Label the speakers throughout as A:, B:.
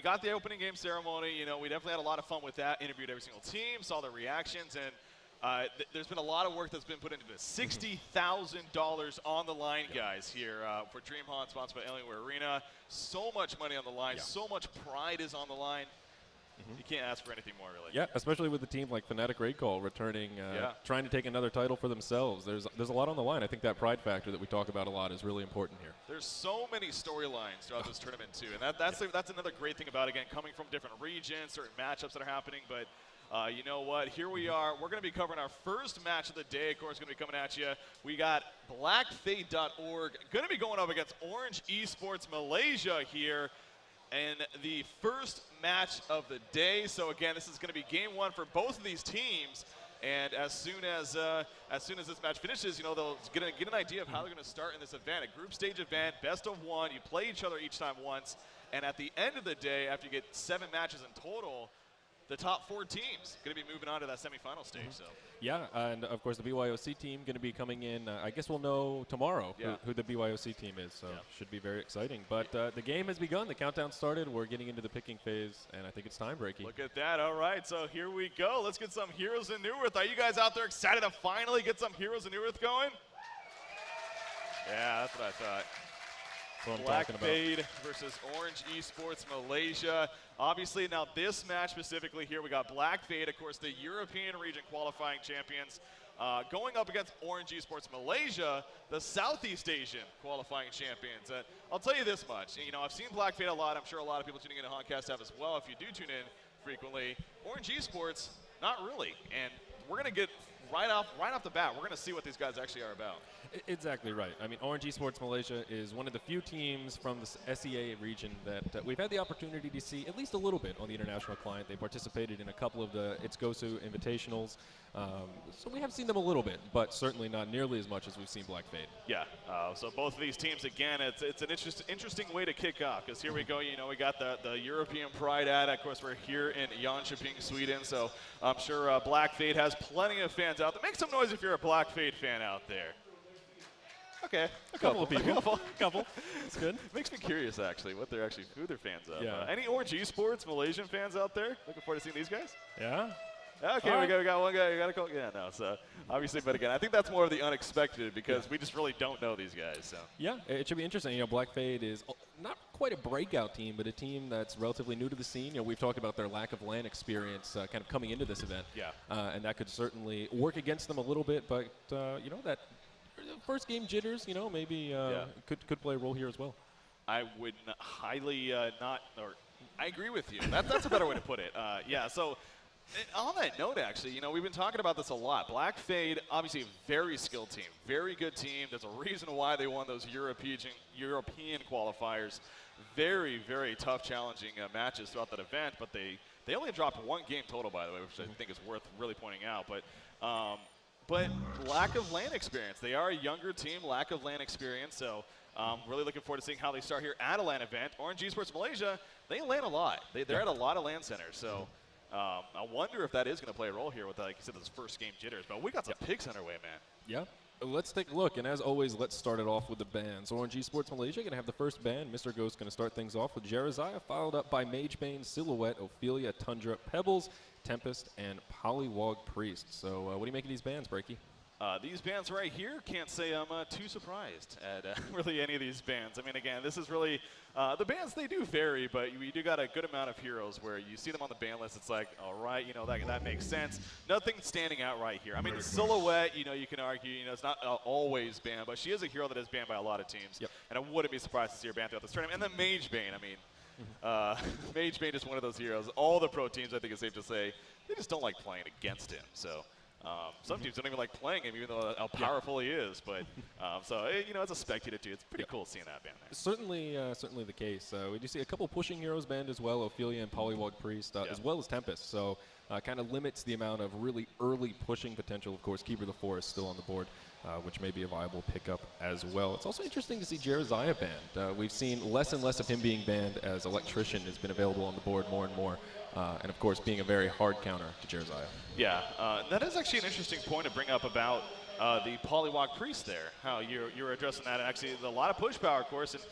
A: we got the opening game ceremony. You know, we definitely had a lot of fun with that. Interviewed every single team, saw their reactions, and there's been a lot of work that's been put into this. $60,000 on the line, guys, here for DreamHack, sponsored by Alienware Arena. So much money on the line. So much pride is on the line. You can't ask for anything more, really.
B: Yeah, especially with a team like Fnatic Recall returning, trying to take another title for themselves. There's a lot on the line. I think that pride factor that we talk about a lot is really important here.
A: There's so many storylines throughout this tournament, too. And that's another great thing about it, again, coming from different regions, certain matchups that are happening. But you know what? Here we are. We're going to be covering our first match of the day. Of course, going to be coming at you. We got BlackFade.org going to be going up against ORGE Esports Malaysia here. And the first match of the day. So again, this is going to be game one for both of these teams. And as soon as this match finishes, you know, they'll get an idea of how they're going to start in this event. A group stage event, best of one. You play each other each time once. And at the end of the day, after you get 7 matches in total, the top 4 teams going to be moving on to that semifinal stage. So.
B: Yeah, and of course the BYOC team going to be coming in. I guess we'll know tomorrow who the BYOC team is, so should be very exciting. But the game has begun. The countdown started. We're getting into the picking phase, and I think it's time, Breaky.
A: Look at that. All right, so here we go. Let's get some Heroes in Neuwirth. Are you guys out there excited to finally get some Heroes in Neuwirth going? Yeah, that's what I thought. BlackFade versus ORGE Esports Malaysia. Obviously, now this match specifically here, we got BlackFade, of course, the European region qualifying champions, going up against ORGE Esports Malaysia, the Southeast Asian qualifying champions. I'll tell you this much. You know, I've seen BlackFade a lot. I'm sure a lot of people tuning in to Honcast have as well. If you do tune in frequently, ORGE Esports, not really. And we're going to get right off the bat, we're going to see what these guys actually are about.
B: Exactly right. I mean, ORGE Esports Malaysia is one of the few teams from the SEA region that we've had the opportunity to see at least a little bit on the international client. They participated in a couple of the Gosu Invitationals. So we have seen them a little bit, but certainly not nearly as much as we've seen BlackFade.
A: Yeah, so both of these teams, again, it's an interesting way to kick off, because here we go, you know, we got the European Pride ad. Of course, we're here in Jönköping, Sweden, so I'm sure BlackFade has plenty of fans out there. Make some noise if you're a BlackFade fan out there. Okay, a couple of people. A couple.
B: It's good.
A: Makes me curious, actually, who they're fans of.
B: Yeah.
A: Any ORGE Esports Malaysian fans out there? Looking forward to seeing these guys?
B: Yeah.
A: Okay, we got one guy. You got a call. Yeah, no. So obviously, but again, I think that's more of the unexpected, because we just really don't know these guys. So.
B: Yeah, it should be interesting. You know, BlackFade is not quite a breakout team, but a team that's relatively new to the scene. You know, we've talked about their lack of LAN experience kind of coming into this event.
A: Yeah.
B: And that could certainly work against them a little bit, but you know, that first game jitters, you know, maybe could play a role here as well.
A: I would highly not, or I agree with you. That's a better way to put it. Yeah, so on that note, actually, you know, we've been talking about this a lot. BlackFade, obviously a very skilled team, very good team. There's a reason why they won those European qualifiers. Very, very tough, challenging matches throughout that event, but they only dropped 1 game total, by the way, which I think is worth really pointing out. But lack of LAN experience. They are a younger team, lack of LAN experience. So really looking forward to seeing how they start here at a LAN event. ORGE Esports Malaysia, they LAN a lot. They're at a lot of LAN centers. So I wonder if that is going to play a role here with, like you said, those first game jitters. But we got some picks underway, man.
B: Yeah. Let's take a look. And as always, let's start it off with the bans. ORGE Esports Malaysia going to have the first ban. Mr. Ghost going to start things off with Jeraziah, followed up by Magebane, Silhouette, Ophelia, Tundra, Pebbles, Tempest, and Polywog Priest. So what do you make of these bans, Breaky?
A: These bands right here, can't say I'm too surprised at really any of these bands. I mean, again, this is really, the bands, they do vary, but we do got a good amount of heroes where you see them on the ban list, it's like, all right, you know, that makes sense. Nothing standing out right here. I mean, the Silhouette, you know, you can argue, you know, it's not always banned, but she is a hero that is banned by a lot of teams.
B: Yep. And
A: I wouldn't be surprised to see her banned throughout this tournament. And then Magebane, I mean, Magebane is one of those heroes. All the pro teams, I think it's safe to say, they just don't like playing against him, so. Some teams don't even like playing him, even though how powerful he is. But so you know, as a spectator too, it's pretty cool seeing that band there.
B: Certainly the case. We do see a couple pushing heroes banned as well, Ophelia and Polywog Priest, as well as Tempest. So kind of limits the amount of really early pushing potential. Of course, Keeper of the Forest still on the board, which may be a viable pickup as well. It's also interesting to see Jeraziah banned. We've seen less and less of him being banned as Electrician has been available on the board more and more. And of course, being a very hard counter to Jeraziah.
A: Yeah, that is actually an interesting point to bring up about the Polywog Priest there, how you're addressing that, and actually a lot of push power, of course, and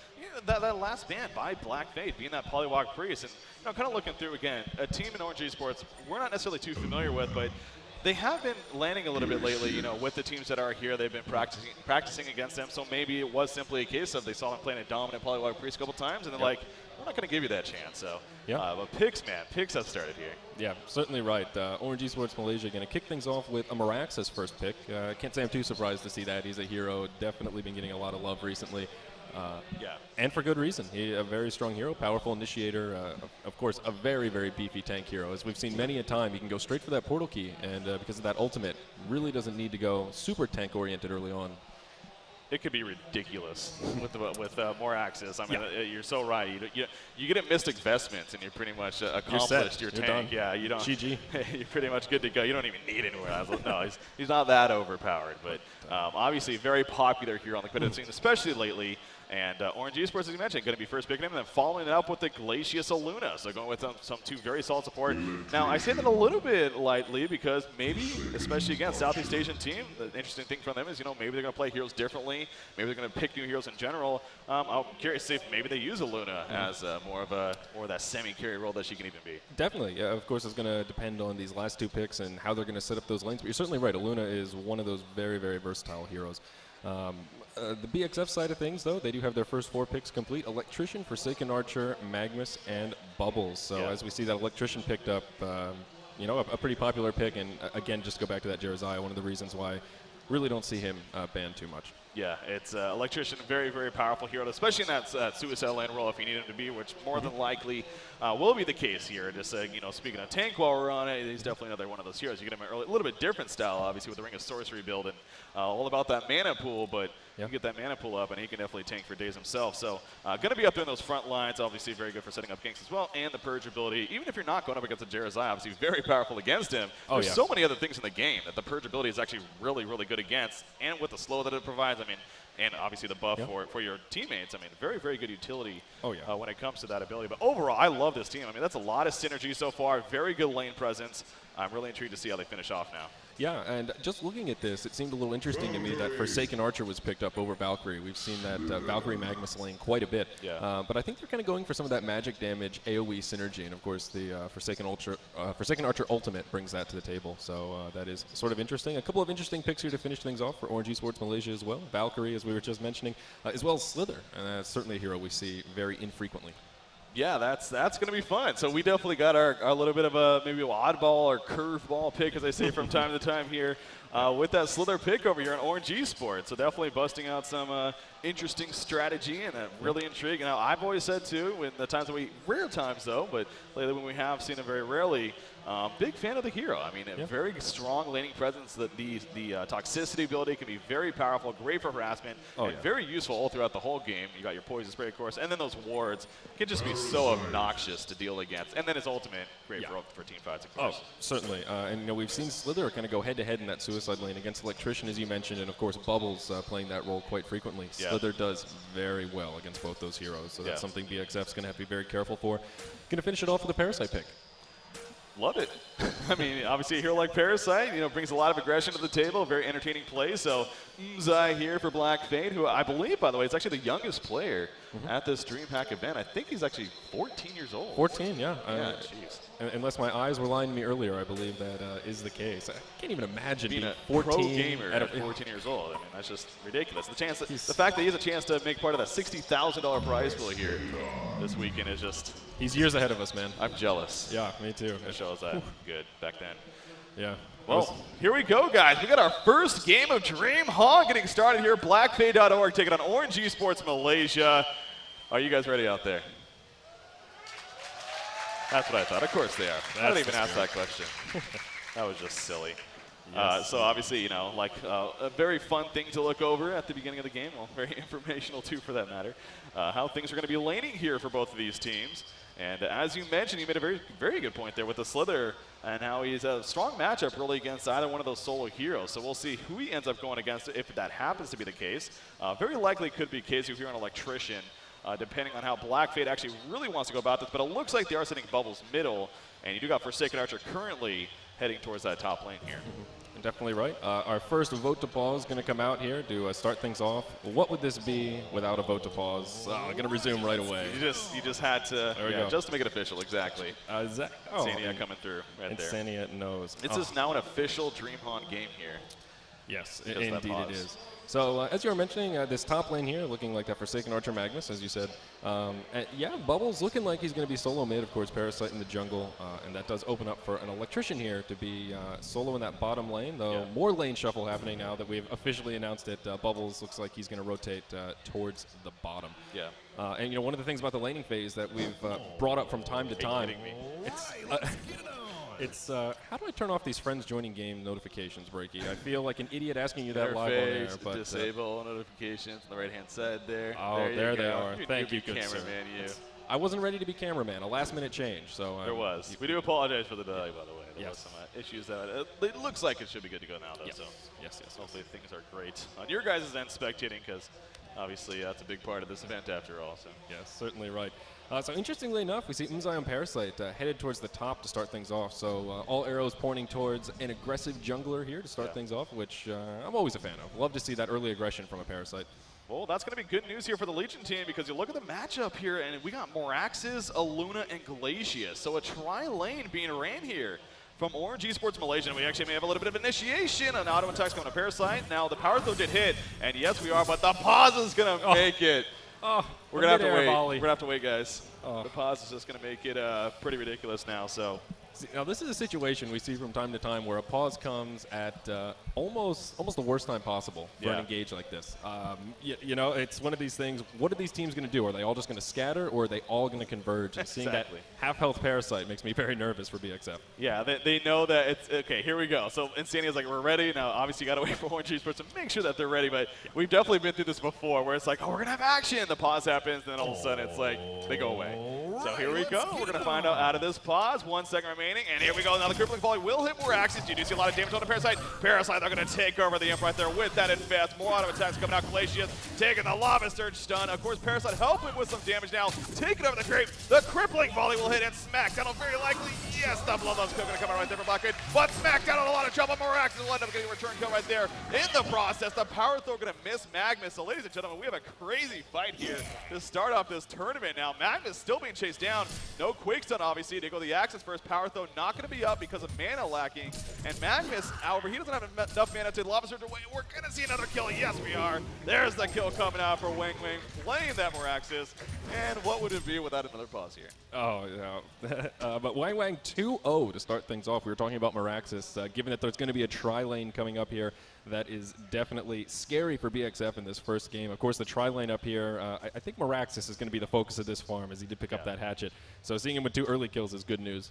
A: that last ban by Black Fade being that Polywog Priest, and kind of looking through again, a team in ORGE Esports we're not necessarily too familiar with, but they have been landing a little bit lately, with the teams that are here. They've been practicing against them, so maybe it was simply a case of they saw them playing a dominant Polywog Priest a couple times, and they're like, we're not going to give you that chance. So, but Pix have started here.
B: Yeah, certainly right. ORGE Esports Malaysia going to kick things off with a Marax as first pick. Can't say I'm too surprised to see that. He's a hero, definitely been getting a lot of love recently. And for good reason. He's a very strong hero, powerful initiator, of course, a very, very beefy tank hero. As we've seen many a time, he can go straight for that portal key, and because of that ultimate, really doesn't need to go super tank-oriented early on.
A: It could be ridiculous with more access. I mean, you're so right. You get a Mystic Vestments, and you're pretty much accomplished your tank.
B: Done.
A: Yeah, you don't.
B: GG.
A: You're pretty much good to go. You don't even need anyone else. No, he's not that overpowered. But obviously, a very popular hero on the competitive scene, especially lately. And ORGE Esports, as you mentioned, going to be first picking him, and then following it up with the Glacius Aluna. So going with some two very solid support. Now, I say that a little bit lightly because maybe, especially against Southeast Asian team, the interesting thing for them is, maybe they're going to play heroes differently. Maybe they're going to pick new heroes in general. I'm curious to see if maybe they use Aluna as more of that semi-carry role that she can even be.
B: Definitely. Yeah, of course, it's going to depend on these last two picks and how they're going to set up those lanes. But you're certainly right. Aluna is one of those very, very versatile heroes. The BxF side of things, though, they do have their first 4 picks complete. Electrician, Forsaken Archer, Magnus, and Bubbles. So as we see that Electrician picked up, a pretty popular pick. And again, just go back to that Jeremiah, one of the reasons why really don't see him banned too much.
A: Yeah, it's Electrician, very, very powerful hero, especially in that suicide lane role if you need him to be, which more than likely will be the case here. Just speaking of tank while we're on it, he's definitely another one of those heroes. You get him a little bit different style, obviously, with the Ring of Sorcery build and all about that mana pool, but you get that mana pool up, and he can definitely tank for days himself. So going to be up there in those front lines, obviously very good for setting up ganks as well, and the Purge ability. Even if you're not going up against a Jeremiah, obviously very powerful against him. There's so many other things in the game that the Purge ability is actually really, really good against, and with the slow that it provides, and obviously the buff for your teammates. Very, very good utility when it comes to that ability. But overall, I love this team. That's a lot of synergy so far. Very good lane presence. I'm really intrigued to see how they finish off now.
B: Yeah, and just looking at this, it seemed a little interesting to me that Forsaken Archer was picked up over Valkyrie. We've seen that Valkyrie Magnus lane quite a bit. But I think they're kind of going for some of that magic damage AoE synergy, and of course the Forsaken Archer Ultimate brings that to the table. So that is sort of interesting. A couple of interesting picks here to finish things off for ORGE Esports Malaysia as well. Valkyrie, as we were just mentioning, as well as Slither, and that's certainly a hero we see very infrequently.
A: Yeah, that's going to be fun. So we definitely got our little bit of a maybe an oddball or curveball pick, as I say from time to time here, with that Slither pick over here on ORGE Esports. So definitely busting out some interesting strategy and really intriguing. Now, I've always said, too, in the times that rare times, though, but lately when we have seen it very rarely, big fan of the hero. A very strong laning presence. The toxicity ability can be very powerful, great for harassment, and very useful all throughout the whole game. You got your poison spray, of course, and then those wards can just be so obnoxious to deal against. And then his ultimate, great for team fights, of course.
B: Oh, certainly. And we've seen Slither kind of go head-to-head in that suicide lane against Electrician, as you mentioned, and of course Bubbles playing that role quite frequently. Slither does very well against both those heroes, so that's something BxF's going to have to be very careful for. Going to finish it off with a Parasite pick.
A: Love it. Obviously a hero like Parasite, brings a lot of aggression to the table, very entertaining play. So Mzai here for Black Fade, who I believe, by the way, is actually the youngest player at this DreamHack event. I think he's actually 14 years old. 14,
B: yeah. Unless my eyes were lying to me earlier, I believe that is the case. I can't even imagine being
A: a
B: 14
A: pro gamer at 14 years old. That's just ridiculous. The fact that he has a chance to make part of that $60,000 prize pool here this weekend is just...
B: He's years ahead of us, man.
A: I'm jealous.
B: Yeah, me too.
A: It shows that good back then.
B: Yeah.
A: Well, here we go, guys. We got our first game of DreamHoN getting started here. BlackFade.org taking on ORGE Esports Malaysia. Are you guys ready out there? That's what I thought. Of course they are. I didn't even ask that question. That was just silly. Yes. So obviously, a very fun thing to look over at the beginning of the game. Well, very informational too, for that matter. How things are going to be laning here for both of these teams. And as you mentioned, you made a very, very good point there with the Slither and how he's a strong matchup really against either one of those solo heroes. So we'll see who he ends up going against if that happens to be the case. Very likely could be case if you're an Electrician, depending on how Black Fade actually really wants to go about this. But it looks like they are setting Bubbles middle, and you do got Forsaken Archer currently heading towards that top lane here.
B: Definitely right. Our first vote to pause is going to come out here to start things off. What would this be without a vote to pause? I'm going to resume right away.
A: You just had to, just to make it official, exactly. Insania coming through right there.
B: Insania knows.
A: This is now an official DreamHack game here.
B: Yes, indeed it is. So as you were mentioning, this top lane here looking like that Forsaken Archer Magnus, as you said. Yeah, Bubbles looking like he's going to be solo mid, of course, Parasite in the jungle. And that does open up for an Electrician here to be solo in that bottom lane, though more lane shuffle happening now that we've officially announced it. Bubbles looks like he's going to rotate towards the bottom.
A: Yeah.
B: And, one of the things about the laning phase that we've brought up from time to time, it's how do I turn off these friends joining game notifications, Breaky? I feel like an idiot asking you that live on air. But
A: disable notifications on the right-hand side there.
B: Oh, there they are. Thank you, good
A: cameraman.
B: Sir. I wasn't ready to be cameraman. A last-minute change. So
A: there was. We do apologize for the delay, by the way. There was some issues that it looks like it should be good to go now, though.
B: Yes.
A: So
B: Yes.
A: hopefully things are great on your guys' end spectating, because obviously that's a big part of this event after all. So
B: yes, certainly right. So interestingly enough, we see Umzion Parasite headed towards the top to start things off. So all arrows pointing towards an aggressive jungler here to start things off, which I'm always a fan of. Love to see that early aggression from a Parasite.
A: Well, that's going to be good news here for the Legion team, because you look at the matchup here, and we got Moraxis, Aluna, and Glacius. So a tri-lane being ran here from ORGE Esports Malaysia. We actually may have a little bit of initiation. An auto attacks coming to Parasite. Now the power throw did hit, and yes, we are, but the pause is going to make it. We're going to have to wait. We're going to have to wait, guys. The pause is just going to make it pretty ridiculous now. So.
B: Now this is a situation we see from time to time where a pause comes at almost the worst time possible for an engage like this. It's one of these things. What are these teams going to do? Are they all just going to scatter, or are they all going to converge? And seeing that half-health Parasite makes me very nervous for BxF.
A: Yeah, they know that it's okay. Here we go. So Insania's like, we're ready now. Obviously, you got to wait for ORGE Esports to make sure that they're ready. But we've definitely been through this before, where it's like, oh, we're gonna have action. The pause happens, and then all of a sudden it's like they go away. So here we go. We're gonna find out of this pause. 1 second remaining, and here we go. Now the crippling volley will hit Moraxis. You do see a lot of damage on the Parasite. Parasite, they're gonna take over the imp right there with that infest. More auto attacks coming out. Glacius taking the lava surge stun. Of course, Parasite helping with some damage now. Taking over the creep. The crippling volley will hit and smack down. Very likely, yes, the Bloodlust kill gonna come out right there for Blackfade. But smackdown on a lot of trouble. Moraxis will end up getting a return kill right there. In the process, the power throw gonna miss Magnus. So ladies and gentlemen, we have a crazy fight here to start off this tournament. Now Magnus still being chased down. No Quake stun, obviously. They go the Axis first. Power throw not gonna be up because of mana lacking. And Magnus, however, he doesn't have enough mana to lava surge away. We're gonna see another kill. Yes, we are. There's the kill coming out for Wang Wang, playing that Moraxis. And what would it be without another pause here?
B: Oh, yeah. But Wang Wang 2-0 to start things off. We were talking about Moraxis. Given that there's going to be a tri-lane coming up here, that is definitely scary for BxF in this first game. Of course, the tri-lane up here, I think Moraxis is going to be the focus of this farm, as he did pick up that hatchet. So seeing him with 2 early kills is good news.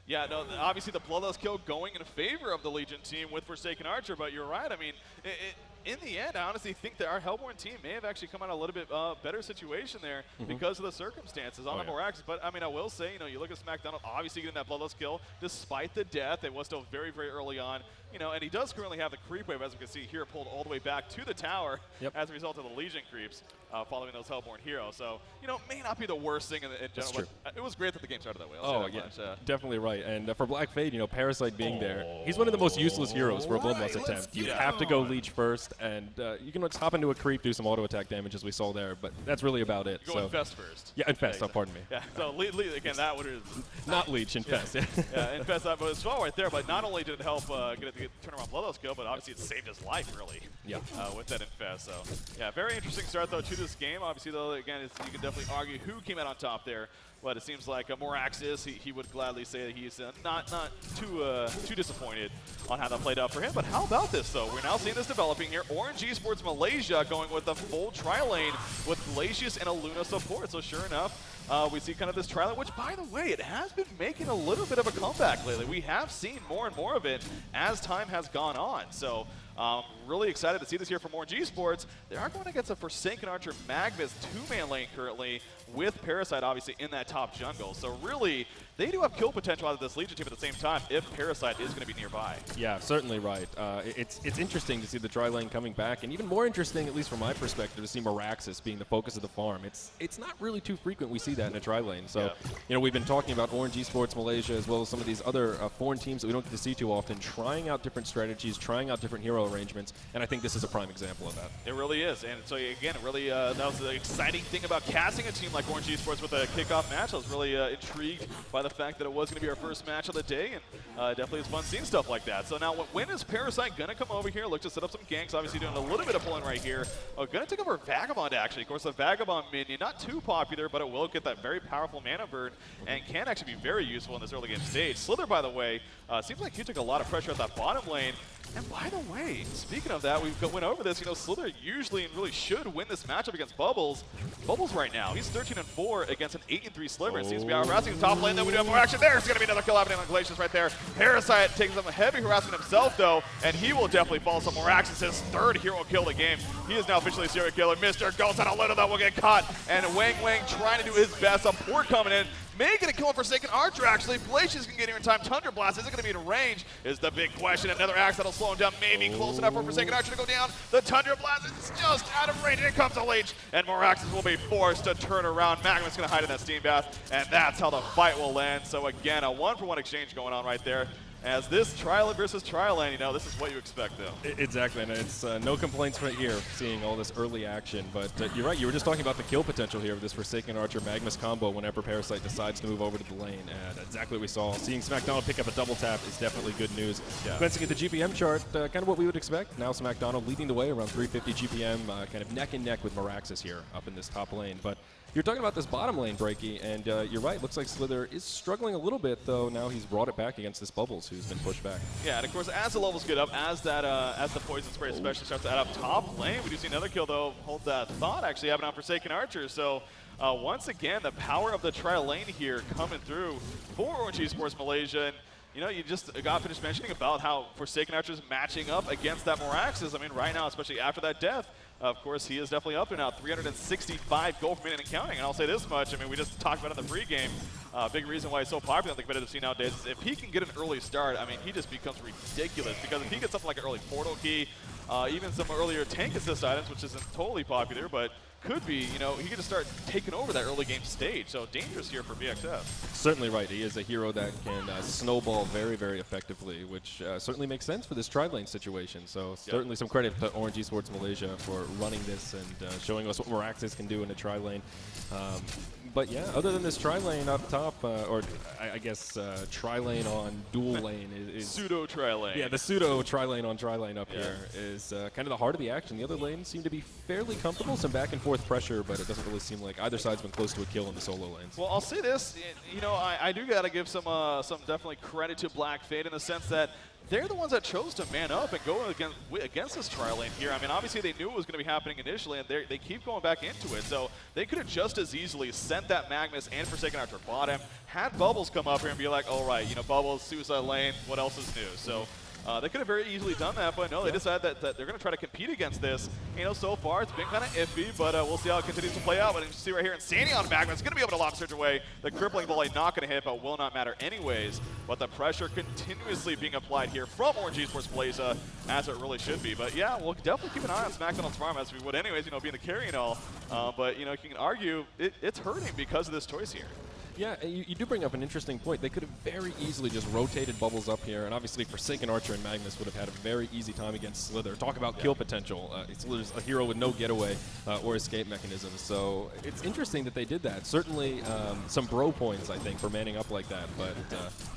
A: Yeah, no, obviously the Bloodlust kill going in favor of the Legion team with Forsaken Archer, but you're right. I mean, in the end, I honestly think that our Hellborn team may have actually come out a little bit better situation there because of the circumstances on the Moraxis. But, I mean, I will say, you look at SmackDown, obviously getting that Bloodlust kill, despite the death. It was still very, very early on. And he does currently have the creep wave, as we can see here, pulled all the way back to the tower as a result of the Legion creeps following those Hellborn heroes. So, may not be the worst thing in general. But it was great that the game started that way.
B: Definitely right. And for Blackfade, Parasite being there, he's one of the most useless heroes for a Bloodlust attempt. You have to go Leech first, and you can just hop into a creep, do some auto attack damage, as we saw there, but that's really about it.
A: You go Infest first.
B: Yeah, Infest, pardon me.
A: Yeah, so again, that would have...
B: Not Leech, Infest.
A: Infest, but it's well right there, but not only did it help get it to turn around Bloodlust kill, but obviously it saved his life, really, with that Infest. So, yeah, very interesting start, though, to this game. Obviously, though, again, you can definitely argue who came out on top there. But it seems like Moraxis, he would gladly say that he's not too disappointed on how that played out for him. But how about this, though? We're now seeing this developing here. ORGE Esports Malaysia going with a full tri-lane with Glacius and Aluna support. So sure enough, we see kind of this tri-lane, which, by the way, it has been making a little bit of a comeback lately. We have seen more and more of it as time has gone on. So really excited to see this here from ORGE Esports. They are going against a Forsaken Archer Magnus 2-man lane currently with Parasite obviously in that top jungle. So really, they do have kill potential out of this Legion team at the same time if Parasite is going to be nearby.
B: Yeah, certainly right. It's interesting to see the tri lane coming back, and even more interesting, at least from my perspective, to see Meraxis being the focus of the farm. It's not really too frequent we see that in a tri lane. So, you know, we've been talking about ORGE Esports Malaysia as well as some of these other foreign teams that we don't get to see too often, trying out different strategies, trying out different hero arrangements, and I think this is a prime example of that.
A: It really is, and so again, it really that was the exciting thing about casting a team like ORGE Esports with a kickoff match. I was really intrigued by the fact that it was going to be our first match of the day, and definitely it's fun seeing stuff like that. So now, when is Parasite going to come over here? Look to set up some ganks, obviously doing a little bit of pulling right here. Oh, going to take over Vagabond, actually. Of course, the Vagabond minion, not too popular, but it will get that very powerful mana burn and can actually be very useful in this early game stage. Slither, by the way, seems like he took a lot of pressure at that bottom lane. And by the way, speaking of that, we went over this. You know, Slither usually and really should win this matchup against Bubbles. Bubbles right now, he's 13-4 against an 8-3 Sliver. It seems to be out harassing the top lane. Then we do have more action. There's going to be another kill happening on Glacius right there. Parasite takes some heavy harassment himself, though, and he will definitely fall. So Meraxis' third hero kill of the game. He is now officially a serial killer. Mr. Ghost on a little that will get caught. And Wang trying to do his best. A port coming in. Making a kill on Forsaken Archer, actually. Glacius can get here in time. Tundra Blast, is it going to be in range? Is the big question. Another axe that'll slow him down. Maybe close enough for Forsaken Archer to go down. The Tundra Blast is just out of range. Here comes a leech, and Meraxis will be forced to turn around. Magma's going to hide in that steam bath, and that's how the fight will end. So again, a 1-for-1 exchange going on right there. As this tri-lane versus tri-lane, you know, this is what you expect, though.
B: Exactly, and it's no complaints right here, seeing all this early action. But you're right, you were just talking about the kill potential here of this Forsaken Archer Magnus combo whenever Parasite decides to move over to the lane. And exactly what we saw. Seeing SmackDonald pick up a double tap is definitely good news.
A: Yeah.
B: Glancing at the GPM chart, kind of what we would expect. Now SmackDonald leading the way around 350 GPM, kind of neck and neck with Meraxis here up in this top lane. But you're talking about this bottom lane, Breaky, and you're right. Looks like Slither is struggling a little bit, though. Now he's brought it back against this Bubbles, who's been pushed back.
A: Yeah, and of course, as the levels get up, as the poison spray especially starts to add up top lane, we do see another kill, though. Hold that thought, actually, happening on Forsaken Archer. So once again, the power of the tri-lane here coming through for ORGE Esports Malaysia. And you know, you just got finished mentioning about how Forsaken Archer is matching up against that Meraxis. I mean, right now, especially after that death, of course, he is definitely up and out. 365 gold per minute and counting. And I'll say this much. I mean, we just talked about it in the pregame. Big reason why he's so popular in the competitive scene nowadays is if he can get an early start, I mean, he just becomes ridiculous. Because if he gets something like an early portal key, even some earlier tank assist items, which isn't totally popular, but could be, you know, he could just start taking over that early game stage. So dangerous here for BxF.
B: Certainly right. He is a hero that can snowball very, very effectively, which certainly makes sense for this tri-lane situation. So certainly some credit to ORGE Esports Malaysia for running this and showing us what Meraxis can do in a tri-lane. But yeah, other than this tri-lane up top, or I guess tri-lane on dual lane is
A: pseudo tri-lane.
B: Yeah, the pseudo tri-lane on tri-lane up here is kind of the heart of the action. The other lanes seem to be fairly comfortable, some back and forth pressure, but it doesn't really seem like either side's been close to a kill in the solo lanes.
A: Well, I'll say this, you know, I do gotta give some definitely credit to Black Fade in the sense that they're the ones that chose to man up and go against this tri-lane here. I mean, obviously they knew it was going to be happening initially, and they keep going back into it. So they could have just as easily sent that Magnus and Forsaken Archer bottom, had Bubbles come up here and be like, all right, you know, Bubbles, suicide lane, what else is new? So they could have very easily done that, but no, they decided that they're going to try to compete against this. You know, so far it's been kind of iffy, but we'll see how it continues to play out. But you see right here, Insanity on Magnus is going to be able to lob surge away. The crippling volley not going to hit, but will not matter anyways. But the pressure continuously being applied here from ORGE Esports Malaysia, as it really should be. But yeah, we'll definitely keep an eye on SmackDonald's farm as we would anyways, you know, being the carry and all. But you know, you can argue it's hurting because of this choice here.
B: Yeah, you do bring up an interesting point. They could have very easily just rotated Bubbles up here, and obviously Forsaken Archer and Magnus would have had a very easy time against Slither. Talk about kill potential. Slither's a hero with no getaway or escape mechanisms, so it's interesting that they did that. Certainly some bro points, I think, for manning up like that, but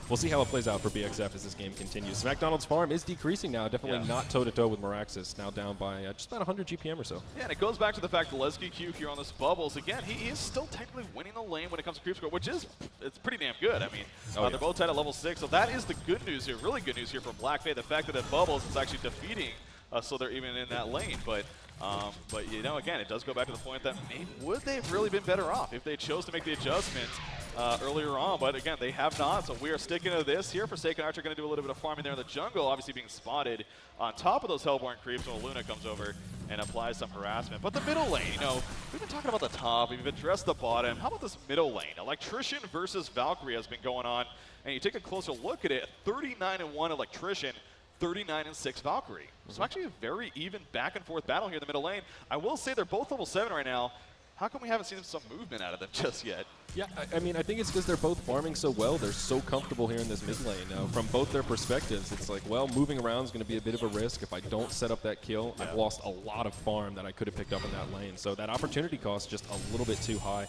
B: we'll see how it plays out for BxF as this game continues. SmackDonald's farm is decreasing now, definitely not toe-to-toe with Meraxis, now down by just about 100 GPM or so.
A: Yeah, and it goes back to the fact that Lesky Q here on this Bubbles, again, he is still technically winning the lane when it comes to creep score, which is it's pretty damn good. I mean, they're both tied at level 6, so that is the good news here, really good news here from Black Fade, the fact that Bubbles is actually defeating so they're even in that lane. But you know, again, it does go back to the point that maybe would they have really been better off if they chose to make the adjustment earlier on, but again, they have not, so we are sticking to this here. Forsaken Archer going to do a little bit of farming there in the jungle, obviously being spotted on top of those Hellborn creeps when Luna comes over and applies some harassment. But the middle lane, you know, we've been talking about the top, we've addressed the bottom. How about this middle lane? Electrician versus Valkyrie has been going on, and you take a closer look at it, 39-1 Electrician, 39-6 Valkyrie. So actually a very even back and forth battle here in the middle lane. I will say they're both level 7 right now. How come we haven't seen some movement out of them just yet?
B: Yeah, I mean, I think it's because they're both farming so well. They're so comfortable here in this mid lane. From both their perspectives, it's like, well, moving around is going to be a bit of a risk. If I don't set up that kill, I've lost a lot of farm that I could have picked up in that lane. So that opportunity cost just a little bit too high.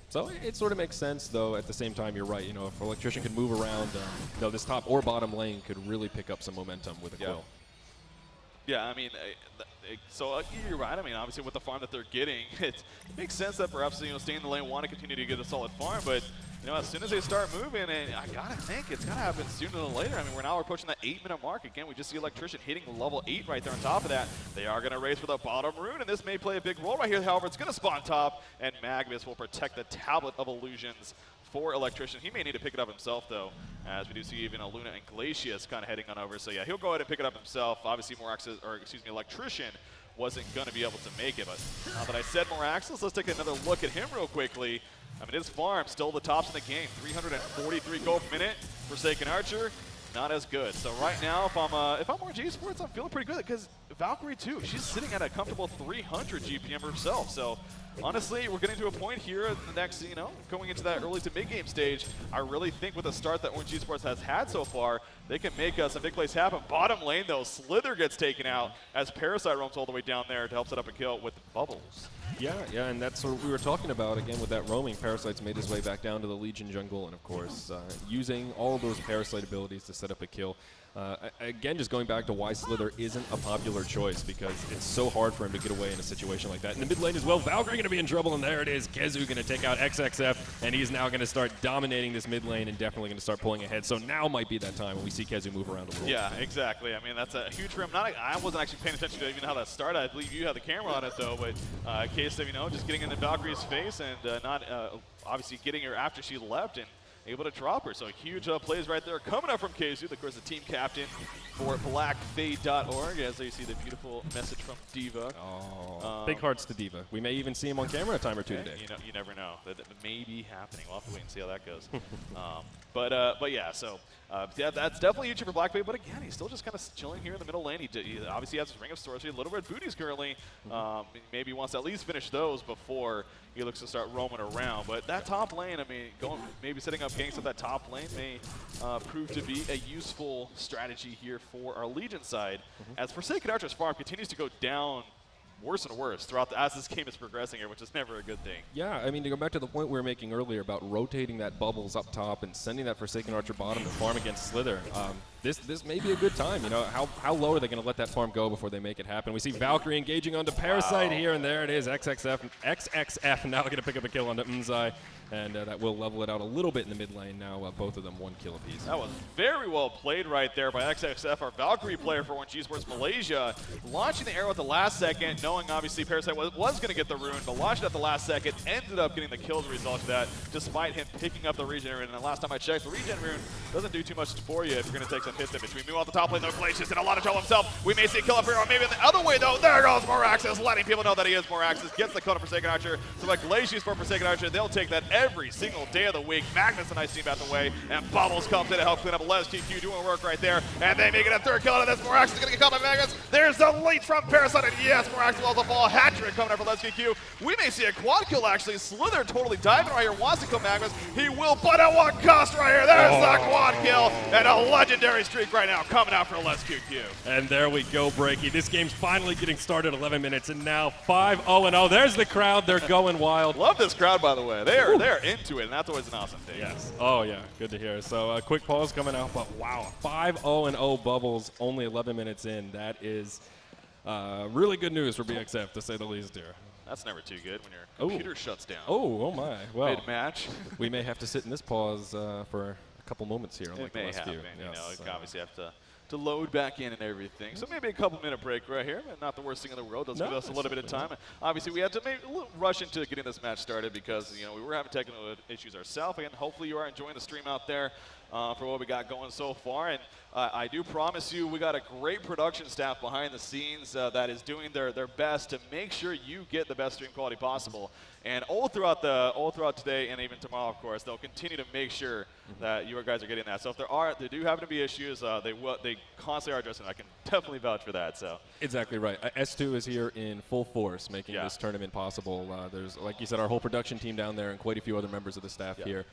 B: So it sort of makes sense, though. At the same time, you're right. You know, if Electrician could move around, this top or bottom lane could really pick up some momentum with a kill.
A: Yeah, I mean, so you're right. I mean, obviously with the farm that they're getting, it makes sense that perhaps, you know, staying in the lane, want to continue to get a solid farm, but, you know, as soon as they start moving, and I gotta think it's gonna happen sooner than later. I mean, we're now approaching that 8-minute mark. Again, we just see Electrician hitting level 8 right there on top of that. They are gonna race for the bottom rune, and this may play a big role right here. However, it's gonna spawn top, and Magnus will protect the Tablet of Illusions for Electrician. He may need to pick it up himself, though, as we do see even Luna and Glacius kind of heading on over. So yeah, he'll go ahead and pick it up himself. Obviously, Electrician wasn't going to be able to make it, but now that I said Moraxis, let's take another look at him real quickly. I mean, his farm still the tops in the game. 343 gold per minute. Forsaken Archer, not as good. So right now, if I'm ORGE Esports, I'm feeling pretty good because Valkyrie too. She's sitting at a comfortable 300 GPM herself. So honestly, we're getting to a point here in the next, you know, going into that early to mid-game stage. I really think with the start that ORGE Esports has had so far, they can make some big plays happen. Bottom lane, though, Slither gets taken out as Parasite roams all the way down there to help set up a kill with Bubbles.
B: Yeah, and that's what we were talking about, again, with that roaming. Parasite's made his way back down to the Legion jungle, and of course, using all of those Parasite abilities to set up a kill. Again, just going back to why Slither isn't a popular choice, because it's so hard for him to get away in a situation like that. In the mid lane as well, Valkyrie going to be in trouble, and there it is. Kezu going to take out XXF, and he's now going to start dominating this mid lane and definitely going to start pulling ahead. So now might be that time when we see Kezu move around a little.
A: Yeah, exactly. I mean, that's a huge for him. I wasn't actually paying attention to even how that started. I believe you had the camera on it, though, but case of, you know, just getting into Valkyrie's face and not obviously getting her after she left and able to drop her. So huge plays right there coming up from Kezu, of course, the team captain for BlackFade.org, as you see the beautiful message from Diva.
B: Oh, big hearts to Diva. We may even see him on camera a time or two today.
A: You never know. That may be happening. We'll have to wait and see how that goes. But yeah, so yeah, that's definitely huge for BlackFade. But again, he's still just kind of chilling here in the middle lane. He obviously has his Ring of Swords, Little Red Booties currently. Maybe he wants to at least finish those before he looks to start roaming around. But that top lane, I mean, maybe setting up ganks at that top lane may prove to be a useful strategy here for our Legion side. As Forsaken Archer's farm continues to go down worse and worse as this game is progressing here, which is never a good thing. Yeah,
B: I mean, to go back to the point we were making earlier about rotating that Bubbles up top and sending that Forsaken Archer bottom to farm against Slither, this may be a good time. You know, how low are they going to let that farm go before they make it happen? We see Valkyrie engaging onto Parasite here, and there it is. XXF now going to pick up a kill onto Unzai, and that will level it out a little bit in the mid lane now. Both of them 1 kill apiece.
A: That was very well played right there by XXF, our Valkyrie player for ORGE Esports Malaysia. Launching the arrow at the last second, knowing obviously Parasite was going to get the rune, but launched it at the last second, ended up getting the kill as a result of that, despite him picking up the regen rune. And the last time I checked, the regen rune doesn't do too much for you if you're going to take some hits in between. Meanwhile, the top lane, though, Glacius in a lot of trouble himself. We may see a kill up here, or maybe in the other way, though. There goes Moraxis, letting people know that he is Moraxis. Gets the kill on Forsaken Archer. So like Glacius for Forsaken Archer, they'll take that every single day of the week. Magnus, a nice team out the way, and Bubbles comes in to help clean up. LesQQ doing work right there, and they make it a third kill out of this. Moraxis is going to get caught by Magnus. There's the lead from Parasite, and yes, Moraxis will also fall. Hat-trick coming up for LesQQ. We may see a quad kill, actually. Slither totally diving right here, wants to kill Magnus. He will, but at what cost right here? There's the quad kill, and a legendary streak right now coming out for LesQQ.
B: And there we go, Breaky. This game's finally getting started, 11 minutes, and now 5-0-0. There's the crowd. They're going wild.
A: Love this crowd, by the way. They're into it, and that's always an awesome thing.
B: Yes. Oh, yeah. Good to hear. So a quick pause coming out, but wow. 5-0-0 Bubbles, only 11 minutes in. That is really good news for BxF, to say the least here.
A: That's never too good when your computer shuts down.
B: Oh my. Well,
A: mid-match.
B: We may have to sit in this pause for a couple moments here.
A: It may happen. Yes. You know, you obviously have to load back in and everything. So maybe a couple-minute break right here, but not the worst thing in the world. Does give us a little bit of time. Obviously, we had to maybe a little rush into getting this match started because we were having technical issues ourselves. Again, hopefully you are enjoying the stream out there for what we got going so far. And I do promise you, we got a great production staff behind the scenes that is doing their best to make sure you get the best stream quality possible. And all throughout today and even tomorrow, of course, they'll continue to make sure that you guys are getting that. So if there do happen to be issues, they constantly are addressing it. I can definitely vouch for that. So
B: exactly right. S2 is here in full force, making this tournament possible. There's, like you said, our whole production team down there and quite a few other members of the staff here.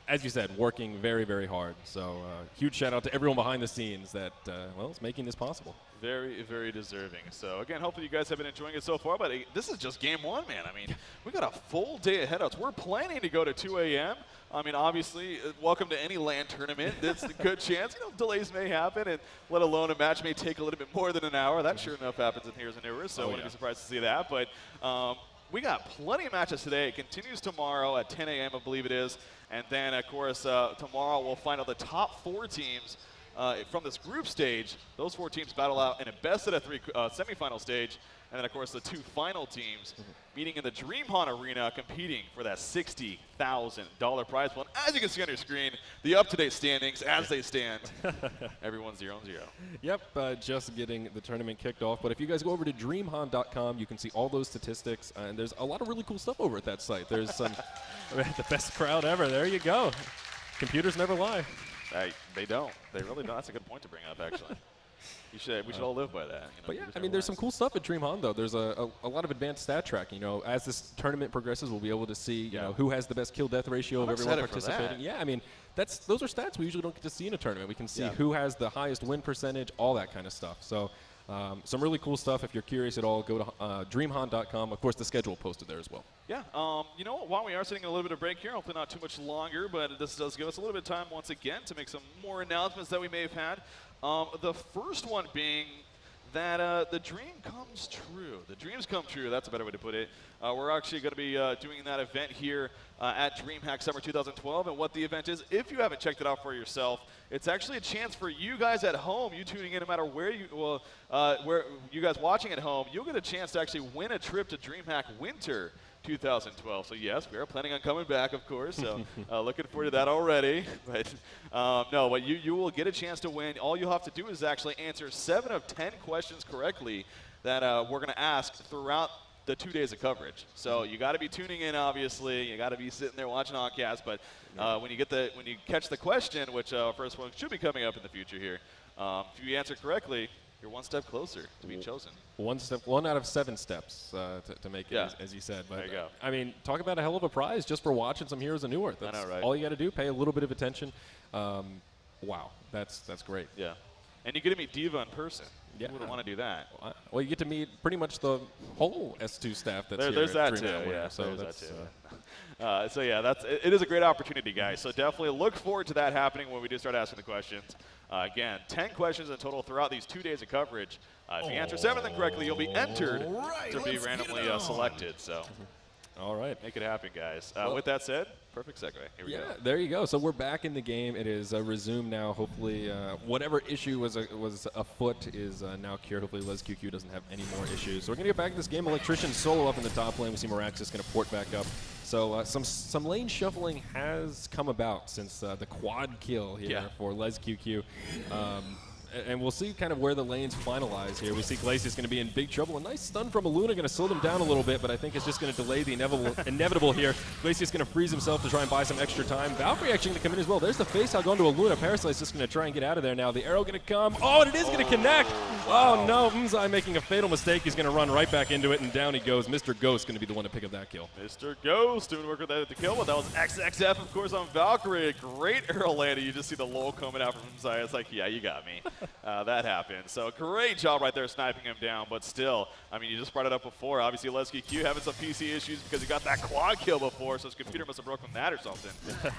B: As you said, working very, very hard. So huge shout out to everyone behind the scenes that, is making this possible.
A: Very, very deserving. So again, hopefully you guys have been enjoying it so far, but this is just game one, man. I mean, we got a full day ahead of us. We're planning to go to 2 a.m. I mean, obviously, welcome to any LAN tournament. It's a good chance. Delays may happen, and let alone a match may take a little bit more than an hour. That sure enough happens in Heroes and Newer, so I wouldn't be surprised to see that. But we got plenty of matches today. It continues tomorrow at 10 a.m., I believe it is. And then, of course, tomorrow we'll find out the top 4 teams from this group stage. Those 4 teams battle out in a best-of-3 semifinal stage. And then, of course, the 2 final teams meeting in the DreamHoN arena competing for that $60,000 prize pool. And as you can see on your screen, the up-to-date standings as they stand. Everyone's 0-0.
B: Yep, just getting the tournament kicked off. But if you guys go over to DreamHon.com, you can see all those statistics. And there's a lot of really cool stuff over at that site. There's some the best crowd ever. There you go. Computers never lie.
A: They don't. They really don't. That's a good point to bring up, actually. We should all live by that.
B: But yeah, I mean, there's some cool stuff at DreamHack, though. There's a lot of advanced stat tracking. As this tournament progresses, we'll be able to see, who has the best kill-death ratio of everyone participating. Yeah, I mean, those are stats we usually don't get to see in a tournament. We can see who has the highest win percentage, all that kind of stuff. So some really cool stuff. If you're curious at all, go to DreamHack.com. Of course, the schedule posted there as well. Yeah,
A: while we are sitting in a little bit of break here, hopefully not too much longer, but this does give us a little bit of time once again to make some more announcements that we may have had. The first one being that the dream comes true. The dreams come true. That's a better way to put it. We're actually going to be doing that event here at DreamHack Summer 2012. And what the event is, if you haven't checked it out for yourself, it's actually a chance for you guys at home, you tuning in no matter where where you guys watching at home, you'll get a chance to actually win a trip to DreamHack Winter 2012. So yes, we are planning on coming back, of course. So looking forward to that already. But but you will get a chance to win. All you'll have to do is actually answer 7 of 10 questions correctly that we're going to ask throughout the 2 days of coverage. So you got to be tuning in, obviously. You got to be sitting there watching Oddcast. But when you catch the question, which first one should be coming up in the future here, if you answer correctly, you're one step closer to being chosen.
B: One out of 7 steps to make it, as you said. But,
A: there you go.
B: I mean, talk about a hell of a prize just for watching some Heroes of Newer. That's all you got to do. Pay a little bit of attention. Wow, that's great.
A: Yeah, and you get to meet Diva in person.
B: Yeah.
A: Who wouldn't want to do that?
B: Well, you get to meet pretty much the whole S2 staff that's here.
A: There's that too. Yeah, so that's it is a great opportunity, guys. So definitely look forward to that happening when we do start asking the questions. Again, 10 questions in total throughout these 2 days of coverage. If you answer 7 of them correctly, you'll be entered to be randomly selected. So,
B: all right,
A: make it happen, guys. With that said, perfect segue. Here we go.
B: There you go. So we're back in the game. It is resumed now. Hopefully, whatever issue was afoot is now cured. Hopefully, LesQQ doesn't have any more issues. So we're gonna get back to this game. Electrician solo up in the top lane. We see Miraxis gonna port back up. So some lane shuffling has come about since the quad kill here for LesQQ. And we'll see kind of where the lanes finalize here. We see Glacius going to be in big trouble. A nice stun from Aluna going to slow them down a little bit, but I think it's just going to delay the inevitable here. Glacius going to freeze himself to try and buy some extra time. Valkyrie actually going to come in as well. There's the face hug onto Aluna. Parasite's just going to try and get out of there now. The arrow going to come. Oh, and it is going to connect. Wow. Oh, no. Mzai making a fatal mistake. He's going to run right back into it, and down he goes. Mr. Ghost going to be the one to pick up that kill.
A: Mr. Ghost doing work with that at the kill, but that was XXF, of course, on Valkyrie. Great arrow landing. You just see the lull coming out from Mzai. It's like, yeah, you got me. That happened. So great job right there sniping him down, but still, I mean, you just brought it up before. Obviously, LesQQ having some PC issues because he got that quad kill before, so his computer must have broken that or something.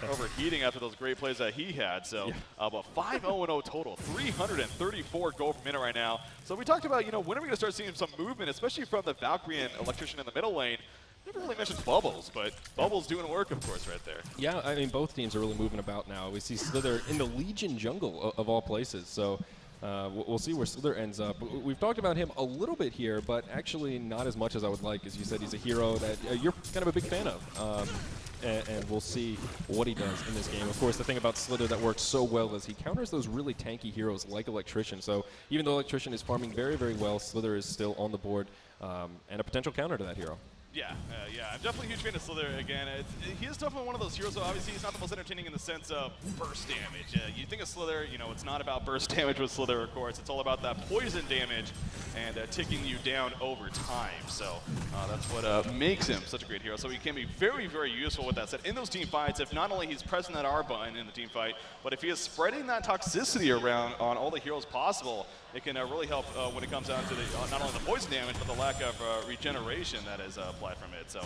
A: Overheating after those great plays that he had. So, but 5-0-0 total, 334 gold per minute right now. So we talked about, when are we going to start seeing some movement, especially from the Valkyrie and Electrician in the middle lane. Never really mentioned Bubbles, but Bubbles doing work, of course, right there.
B: Yeah, I mean, both teams are really moving about now. We see Slither in the Legion jungle of all places. So We'll see where Slither ends up. We've talked about him a little bit here, but actually not as much as I would like. As you said, he's a hero that you're kind of a big fan of. And we'll see what he does in this game. Of course, the thing about Slither that works so well is he counters those really tanky heroes like Electrician. So even though Electrician is farming very, very well, Slither is still on the board and a potential counter to that hero.
A: Yeah, I'm definitely a huge fan of Slither again. He is definitely one of those heroes, so obviously he's not the most entertaining in the sense of burst damage. You think of Slither, you know, it's not about burst damage with Slither, of course. It's all about that poison damage and ticking you down over time. So that's what makes him such a great hero. So he can be very, very useful with that set in those team fights. If not only he's pressing that R button in the team fight, but if he is spreading that toxicity around on all the heroes possible, it can really help when it comes down to the, not only the poison damage, but the lack of regeneration that is applied from it. So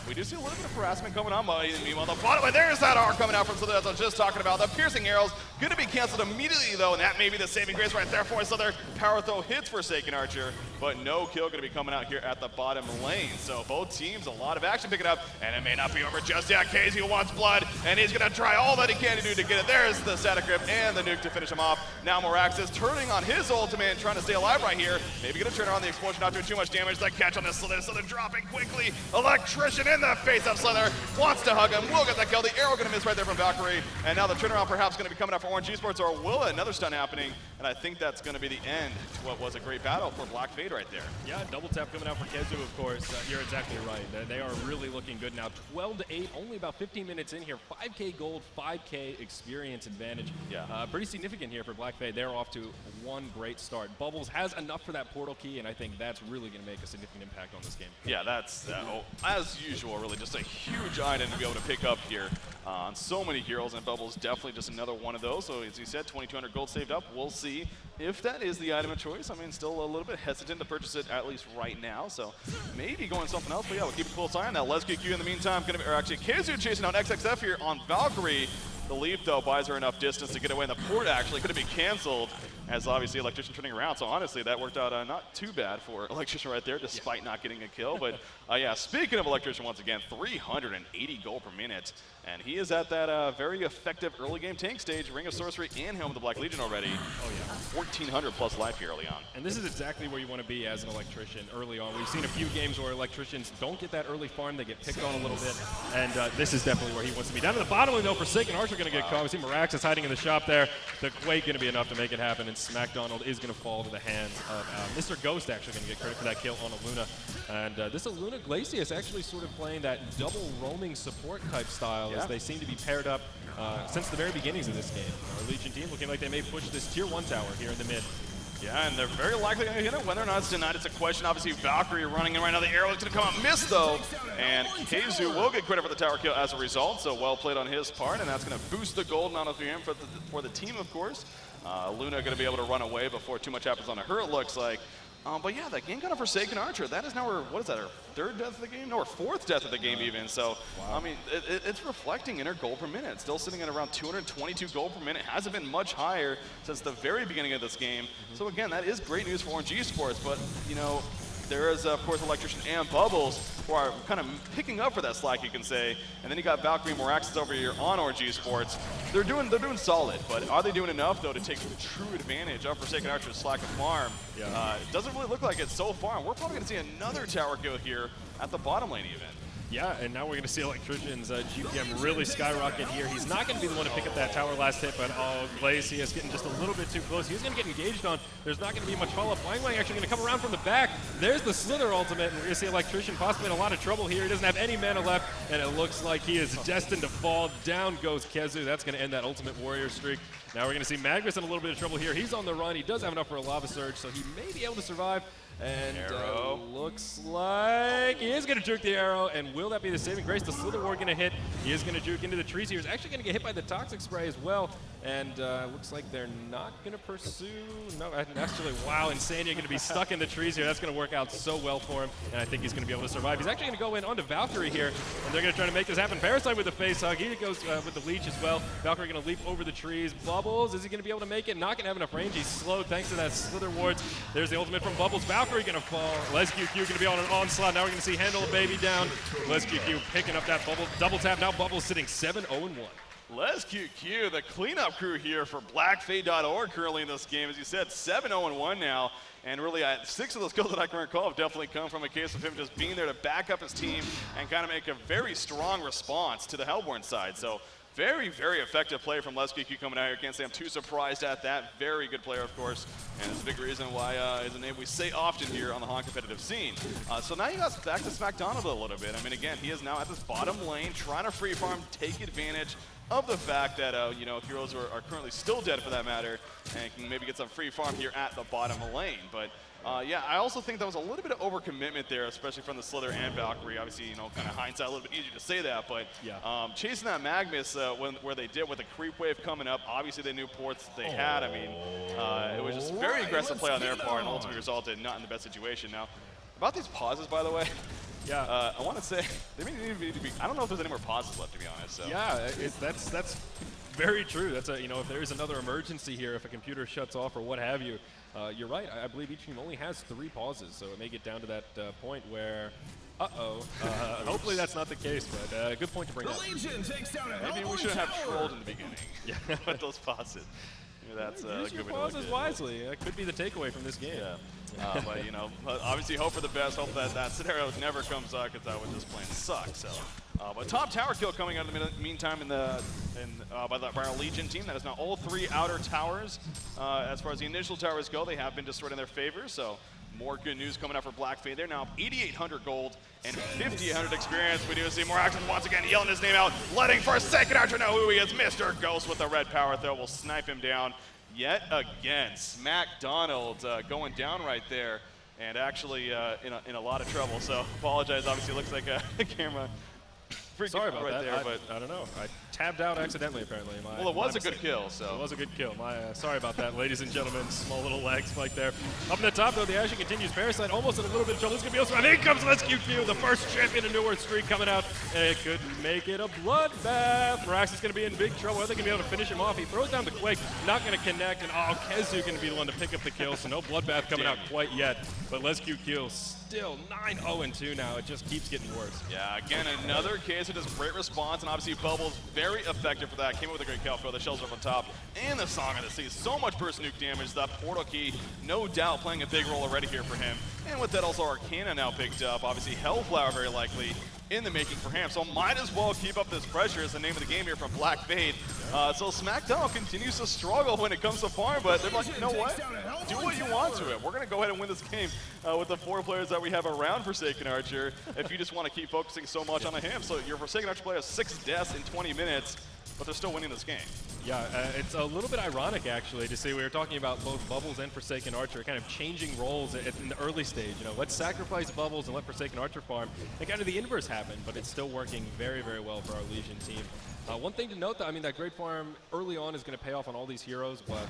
A: we do see a little bit of harassment coming on. Meanwhile, the bottom, and there's that R coming out from Slither, as I was just talking about. The piercing arrows going to be canceled immediately, though, and that may be the saving grace right there for Slither. Power throw hits Forsaken Archer, but no kill going to be coming out here at the bottom lane. So both teams, a lot of action picking up, and it may not be over just yet. KZ wants blood, and he's going to try all that he can to do to get it. There's the static grip and the nuke to finish him off. Now Morax is turning on his ultimate, trying to stay alive right here. Maybe going to turn on the explosion, not doing too much damage. The catch on this Slither, Slither dropping quickly. Electrician in the face of Slither, wants to hug him, will get that kill. The arrow going to miss right there from Valkyrie, and now the turnaround perhaps going to be coming up for ORGE Esports, or will another stun happening, and I think that's going to be the end to what was a great battle for Black Fade right there.
C: Yeah, double tap coming out for Kezu, of course. You're exactly right. They are really looking good now. 12-8, only about 15 minutes in here. 5K gold, 5K experience advantage.
A: Yeah.
C: Pretty significant here for Black Fade. They're off to one great start. Bubbles has enough for that portal key, and I think that's really going to make a significant impact on this game.
A: Yeah, that's, as usual, really just a huge item to be able to pick up here on so many heroes, and Bubbles definitely just another one of those. So as you said, 2,200 gold saved up. We'll see if that is the item of choice. I mean, still a little bit hesitant to purchase it, at least right now. So maybe going something else, but yeah, we'll keep a close eye on that. Let's get you in the meantime, or actually KZ chasing out XXF here on Valkyrie. The leap, though, buys her enough distance to get away, and the port actually could have been canceled, as obviously Electrician turning around. So honestly, that worked out not too bad for Electrician right there, despite not getting a kill. But yeah, speaking of Electrician, once again, 380 gold per minute. And he is at that very effective early game tank stage, Ring of Sorcery and Helm of the Black Legion already.
C: Oh, yeah.
A: 1,400 plus life here early on.
C: And this is exactly where you want to be as an Electrician early on. We've seen a few games where Electricians don't get that early farm. They get picked on a little bit. And this is definitely where he wants to be. Down to the bottom lane, though, Forsaken Archer going to get caught. We see Morax is hiding in the shop there. The Quake going to be enough to make it happen. And Smack Donald is going to fall to the hands of Mr. Ghost, actually going to get credit for that kill on Aluna. And this Aluna Glacius actually sort of playing that double roaming support type style, as they seem to be paired up since the very beginnings of this game. Our Legion team looking like they may push this tier 1 tower here in the mid.
A: Yeah, and they're very likely going to hit it. Whether or not it's denied, it's a question. Obviously, Valkyrie running in right now. The arrow is going to come out, miss though. And KZ will get credit for the tower kill as a result. So well played on his part, and that's going to boost the gold, not only for the team, of course. Luna going to be able to run away before too much happens on her, it looks like. But yeah, that game got a Forsaken Archer. That is now her, what is that, her third death of the game? No, her fourth death of the game even. So, I mean, it's reflecting in her gold per minute. Still sitting at around 222 gold per minute. Hasn't been much higher since the very beginning of this game. So again, that is great news for ORGE Esports, but, you know, there is, of course, Electrician and Bubbles who are kind of picking up for that slack, you can say. And then you got Valkyrie and Moraxis over here on ORGE Esports. They're doing solid, but are they doing enough, though, to take true advantage of Forsaken Archer's slack of farm? Yeah. It doesn't really look like it so far, and we're probably going to see another tower kill here at the bottom lane even.
C: Yeah, and now we're going to see Electrician's GPM really skyrocket here. He's not going to be the one to pick up that tower last hit, but Glacius getting just a little bit too close. He's going to get engaged on. There's not going to be much follow-up. Wang Wang actually going to come around from the back. There's the Slither ultimate, and we're going to see Electrician possibly in a lot of trouble here. He doesn't have any mana left, and it looks like he is destined to fall. Down goes Kezu. That's going to end that ultimate warrior streak. Now we're going to see Magnus in a little bit of trouble here. He's on the run. He does have enough for a lava surge, so he may be able to survive. And looks like he is going to juke the arrow, and will that be the saving grace? The Slither Ward going to hit. He is going to juke into the trees here. He's actually going to get hit by the Toxic Spray as well, and looks like they're not going to pursue. No, actually, wow, Insania going to be stuck in the trees here. That's going to work out so well for him, and I think he's going to be able to survive. He's actually going to go in onto Valkyrie here, and they're going to try to make this happen. Parasite with the face hug. He goes with the leech as well. Valkyrie going to leap over the trees. Bubbles, is he going to be able to make it? Not going to have enough range. He's slowed thanks to that Slither Wards. There's the ultimate from Bubbles. Valkyrie going to fall. Les QQ going to be on an onslaught. Now we're going to see Handle a Baby down. Les QQ picking up that double tap. Now Bubbles sitting 7-0-1.
A: Les QQ, the cleanup crew here for BlackFade.org currently in this game. As you said, 7-0-1 now. And really, 6 of those kills that I can recall have definitely come from a case of him just being there to back up his team and kind of make a very strong response to the Hellborn side. So very, very effective play from Les QQ coming out here. Can't say I'm too surprised at that. Very good player, of course. And it's a big reason why is a name we say often here on the HoN competitive scene. So now you got back to SmackDown a little bit. I mean, again, he is now at this bottom lane, trying to free farm, take advantage of the fact that, you know, heroes are currently still dead for that matter, and can maybe get some free farm here at the bottom lane. But yeah, I also think that was a little bit of overcommitment there, especially from the Slither and Valkyrie. Obviously, you know, kind of hindsight, a little bit easier to say that, but
C: yeah.
A: Chasing that Magnus where they did with the creep wave coming up, obviously they knew ports that they had. I mean, it was just very aggressive play on their part, and ultimately resulted not in the best situation. Now, about these pauses, by the way,
C: yeah,
A: I want to say they need to be. I don't know if there's any more pauses left, to be honest. So.
C: Yeah, that's very true. That's a, you know, if there is another emergency here, if a computer shuts off or what have you, you're right. I believe each team only has 3 pauses, so it may get down to that point where, hopefully that's not the case, but good point to bring up.
A: Maybe we should have trolled in the beginning. Yeah, with those pauses. That's
C: use your pauses wisely. That could be the takeaway from this game.
A: Yeah. But you know, obviously hope for the best. Hope that scenario never comes up, because that would just plain suck. So, but top tower kill coming out in the meantime by our Legion team. That is now all 3 outer towers. As far as the initial towers go, they have been destroyed in their favor. So more good news coming out for BlackFade. They're now 8,800 gold and 5,800 experience. We do see more action once again, yelling his name out, letting Forsaken Archer know who he is. Mr. Ghost with the red power throw will snipe him down yet again. SmackDonald going down right there, and actually in a lot of trouble. So apologize. Obviously, it looks like a camera.
C: Sorry about
A: right
C: that.
A: There, but
C: I don't know. I tabbed out accidentally, apparently.
A: Well, it was a good kill, so.
C: It was a good kill. Sorry about that, ladies and gentlemen. Small little lag spike there. Up in the top, though, the action continues. Parasite almost in a little bit of trouble. This could be also. And here comes Les QQ, the first champion in New World streak coming out. And it could make it a bloodbath. Rax is going to be in big trouble. Are they going to be able to finish him off? He throws down the Quake, not going to connect. And Kezu going to be the one to pick up the kill. So no bloodbath coming out quite yet. But Les QQ still 9-0-2 now. It just keeps getting worse.
A: Yeah, again, another case of just great response, and obviously Bubbles very effective for that. Came up with a great kill throw, the shells up on top, and the Song of the Sea. So much burst nuke damage. That portal key, no doubt, playing a big role already here for him. And with that, also Arcana now picked up. Obviously, Hellflower very likely in the making for him. So might as well keep up this pressure is the name of the game here from BlackFade. So SmackDown continues to struggle when it comes to farm, but they're like, you know what? Do what you want to it. We're going to go ahead and win this game with the 4 players that we have around Forsaken Archer if you just want to keep focusing so much on him. So your Forsaken Archer player has 6 deaths in 20 minutes, but they're still winning this game.
C: Yeah, it's a little bit ironic, actually, to see we were talking about both Bubbles and Forsaken Archer kind of changing roles in the early stage. You know, let's sacrifice Bubbles and let Forsaken Archer farm. And kind of the inverse happened, but it's still working very, very well for our Legion team. One thing to note, though, I mean, that great farm early on is going to pay off on all these heroes, but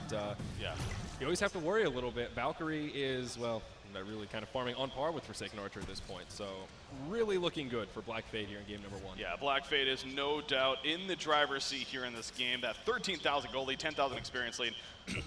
C: yeah, you always have to worry a little bit. Valkyrie is, well, really kind of farming on par with Forsaken Archer at this point. So really looking good for BlackFade here in game number 1.
A: Yeah, BlackFade is no doubt in the driver's seat here in this game. That 13,000 gold lead, 10,000 experience lead,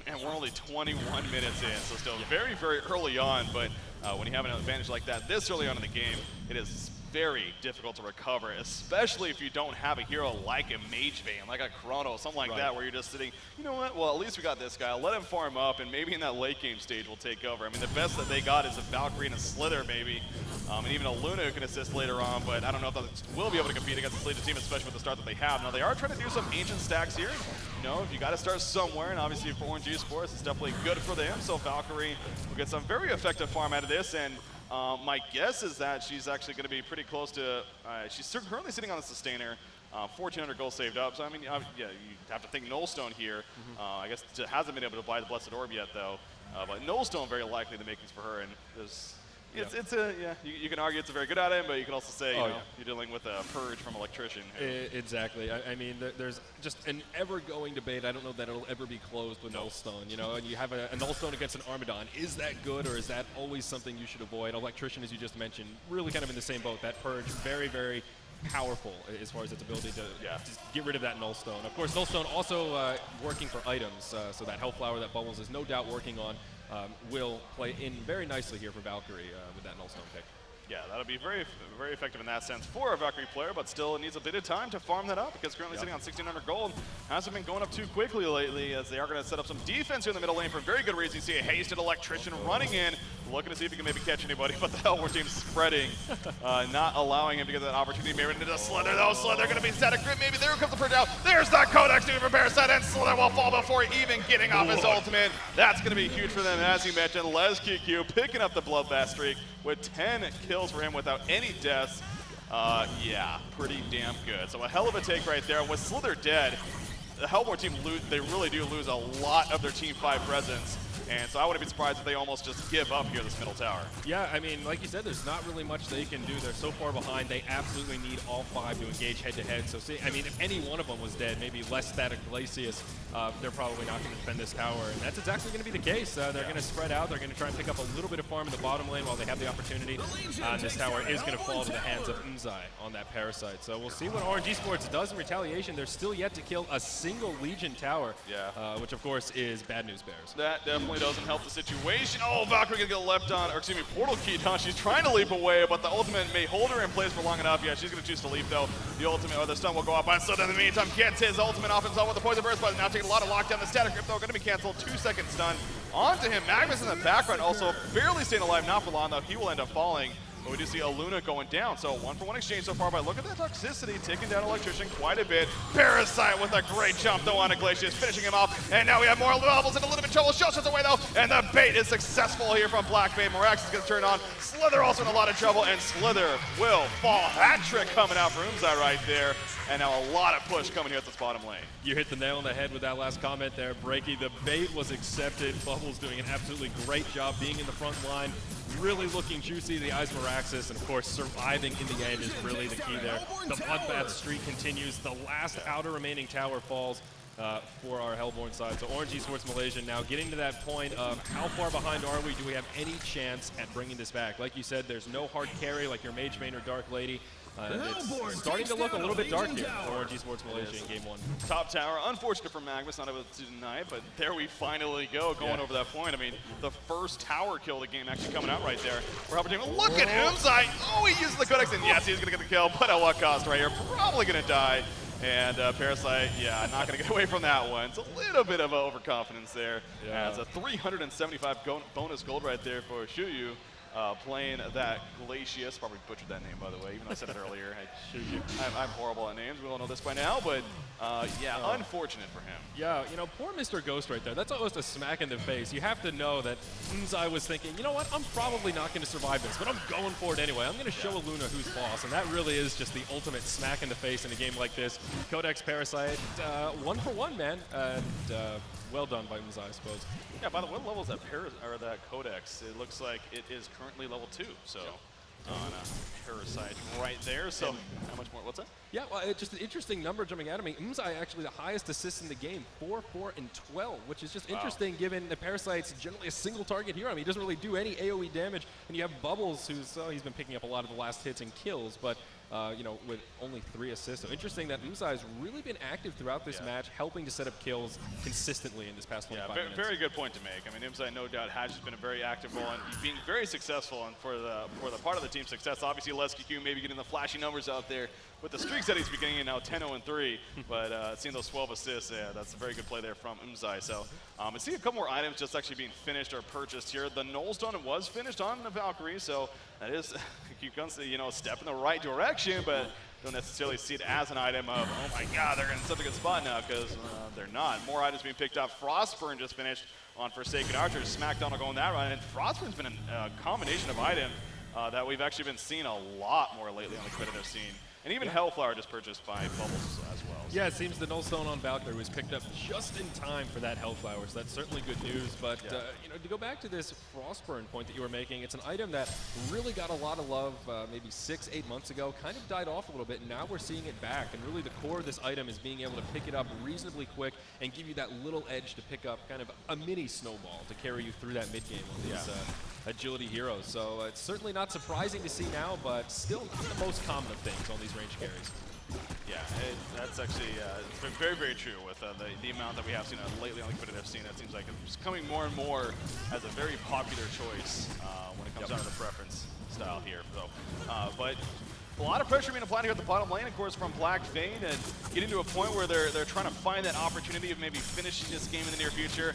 A: and we're only 21 minutes in. So still very, very early on, but when you have an advantage like that this early on in the game, it is very difficult to recover, especially if you don't have a hero like a Mage Vein, like a Chrono, something like that, where you're just sitting, you know what, well, at least we got this guy. I'll let him farm up, and maybe in that late game stage we'll take over. I mean, the best that they got is a Valkyrie and a Slither, maybe, and even a Luna who can assist later on, but I don't know if that will be able to compete against this Legion team, especially with the start that they have. Now, they are trying to do some ancient stacks here. You know, if you got to start somewhere, and obviously for ORGE Esports, it's definitely good for them, so Valkyrie will get some very effective farm out of this, and my guess is that she's actually going to be pretty close to, she's currently sitting on a sustainer, 1,400 gold saved up. So, I mean, yeah, you have to think Nullstone here. I guess hasn't been able to buy the Blessed Orb yet, though. But Nullstone very likely the makings for her. And there's, you can argue it's a very good item, but you can also say, you know, you're dealing with a purge from Electrician.
C: Exactly. I mean, there's just an ever-going debate. I don't know that it'll ever be closed with Nullstone. You know, and you have a Nullstone against an Armadon. Is that good, or is that always something you should avoid? Electrician, as you just mentioned, really kind of in the same boat. That purge, very, very powerful as far as its ability to just get rid of that Nullstone. Of course, Nullstone also working for items, so that Hellflower that Bubbles is no doubt working on will play in very nicely here for Valkyrie with that Nullstone pick.
A: Yeah, that'll be very, very effective in that sense for a Valkyrie player, but still it needs a bit of time to farm that up because currently sitting on 1,600 gold. Hasn't been going up too quickly lately as they are going to set up some defense here in the middle lane for very good reason. You see a hasted Electrician running in, looking to see if he can maybe catch anybody, but the Hellborn team's spreading, not allowing him to get that opportunity. Maybe into Slither though. Slither going to be static grip. Maybe there comes the purge out. There's that Codex doing for Parasite, and Slither will fall before even getting off his ultimate. That's going to be huge for them, as you mentioned. Les QQ picking up the Bloodbath streak with 10 kills for him without any deaths. Yeah, pretty damn good. So a hell of a take right there. With Slither dead, the Hellborn team, they really do lose a lot of their Team 5 presence. And so I wouldn't be surprised if they almost just give up here this middle tower.
C: Yeah, I mean, like you said, there's not really much they can do. They're so far behind. They absolutely need all 5 to engage head-to-head. So, see, I mean, if any one of them was dead, maybe less static Glacius, they're probably not going to defend this tower. And that's exactly going to be the case. They're going to spread out. They're going to try and pick up a little bit of farm in the bottom lane while they have the opportunity. This tower is going to fall to the hands of Mzai on that Parasite. So we'll see what ORGE Esports does in retaliation. They're still yet to kill a single Legion tower, which, of course, is bad news bears.
A: That definitely doesn't help the situation. Oh, Valkyrie gonna get left on, or excuse me, portal keyed on. She's trying to leap away, but the ultimate may hold her in place for long enough. Yeah, she's gonna choose to leap though. The ultimate, or the stun will go up on Slither in the meantime. Gets his ultimate off himself with the poison burst, but now taking a lot of lockdown. The static grip though gonna be canceled. 2-second stun onto him. Magnus in the background also barely staying alive, not for long though. He will end up falling. But we do see Aluna going down, so 1-for-1 exchange so far. But look at that toxicity, taking down Electrician quite a bit. Parasite with a great jump though on Glacius, finishing him off. And now we have more levels in a little bit of trouble. Shell shots away though, and the bait is successful here from Black Fade. Morax is going to turn on. Slither also in a lot of trouble, and Slither will fall. Hat trick coming out for Umzai right there. And now a lot of push coming here at this bottom lane.
C: You hit the nail on the head with that last comment there, Breaky. The bait was accepted. Bubbles doing an absolutely great job being in the front line. Really looking juicy, the Eyes Meraxis, and of course surviving in the end is really the key there. The Bloodbath streak continues. The last outer remaining tower falls for our Hellborn side. So ORGE Esports Malaysia now getting to that point of how far behind are we? Do we have any chance at bringing this back? Like you said, there's no hard carry like your Mage Main or Dark Lady. It's starting to look a little bit dark here for ORGE Esports Malaysia in Game 1.
A: Top tower, unfortunate for Magnus, not able to deny it, but there we finally go, going over that point. I mean, the first tower kill of the game actually coming out right there. We're helping him. Look at Umzai! Oh, he uses the Codex, and yes, he's going to get the kill, but at what cost right here? Probably going to die. And Parasite, yeah, not going to get away from that one. It's a little bit of overconfidence there. Yeah. It's a 375 bonus gold right there for Shuyu. Playing that Glacius, probably butchered that name by the way, even though I said it earlier. I'm horrible at names, we all know this by now, but yeah, unfortunate for him.
C: Yeah, you know, poor Mr. Ghost right there. That's almost a smack in the face. You have to know that Mzai was thinking, you know what, I'm probably not going to survive this, but I'm going for it anyway. I'm going to show Aluna who's boss, and that really is just the ultimate smack in the face in a game like this. Codex Parasite, 1-for-1, man. Well done by Mzai, I suppose.
A: Yeah, by the way, what level is that that Codex? It looks like it is currently level 2, so on a Parasite right there. So how much more? What's that?
C: Yeah, well, it's just an interesting number jumping out of me. Mzai actually the highest assists in the game, 4, 4, and 12, which is just interesting given the Parasite's generally a single target hero. I mean, he doesn't really do any AoE damage, and you have Bubbles, who's he's been picking up a lot of the last hits and kills, but you know, with only 3 assists. So interesting that Mzai's really been active throughout this match, helping to set up kills consistently in this past 25 minutes.
A: Very good point to make. I mean, Mzai no doubt has just been a very active role and being very successful, and for the part of the team's success, obviously Les QQ maybe getting the flashy numbers out there with the streaks that he's beginning in now 10-0-3, but seeing those 12 assists, yeah, that's a very good play there from Mzai. So I see a couple more items just actually being finished or purchased here. The Nullstone was finished on the Valkyrie, so that is, you know, a step in the right direction, but don't necessarily see it as an item of, oh my god, they're in such a good spot now, because they're not. More items being picked up. Frostburn just finished on Forsaken Archers. Smackdown will go on that run, and Frostburn's been a combination of items that we've actually been seeing a lot more lately on the competitive scene. And even Hellflower just purchased by Bubbles as well. So.
C: Yeah, it seems the Nullstone on Valkyrie was picked up just in time for that Hellflower, so that's certainly good news. But, you know, to go back to this Frostburn point that you were making, it's an item that really got a lot of love maybe 6-8 months ago, kind of died off a little bit, and now we're seeing it back. And really the core of this item is being able to pick it up reasonably quick and give you that little edge to pick up kind of a mini snowball to carry you through that mid-game on these agility heroes. So it's certainly not surprising to see now, but still not the most common of things on these range carries.
A: Yeah, that's actually it's been very, very true with the amount that we have seen lately on the competitive scene. It seems like it's coming more and more as a very popular choice when it comes down to the preference. style here. So, but a lot of pressure being applied here at the bottom lane, of course, from Black Fade, and getting to a point where they're trying to find that opportunity of maybe finishing this game in the near future.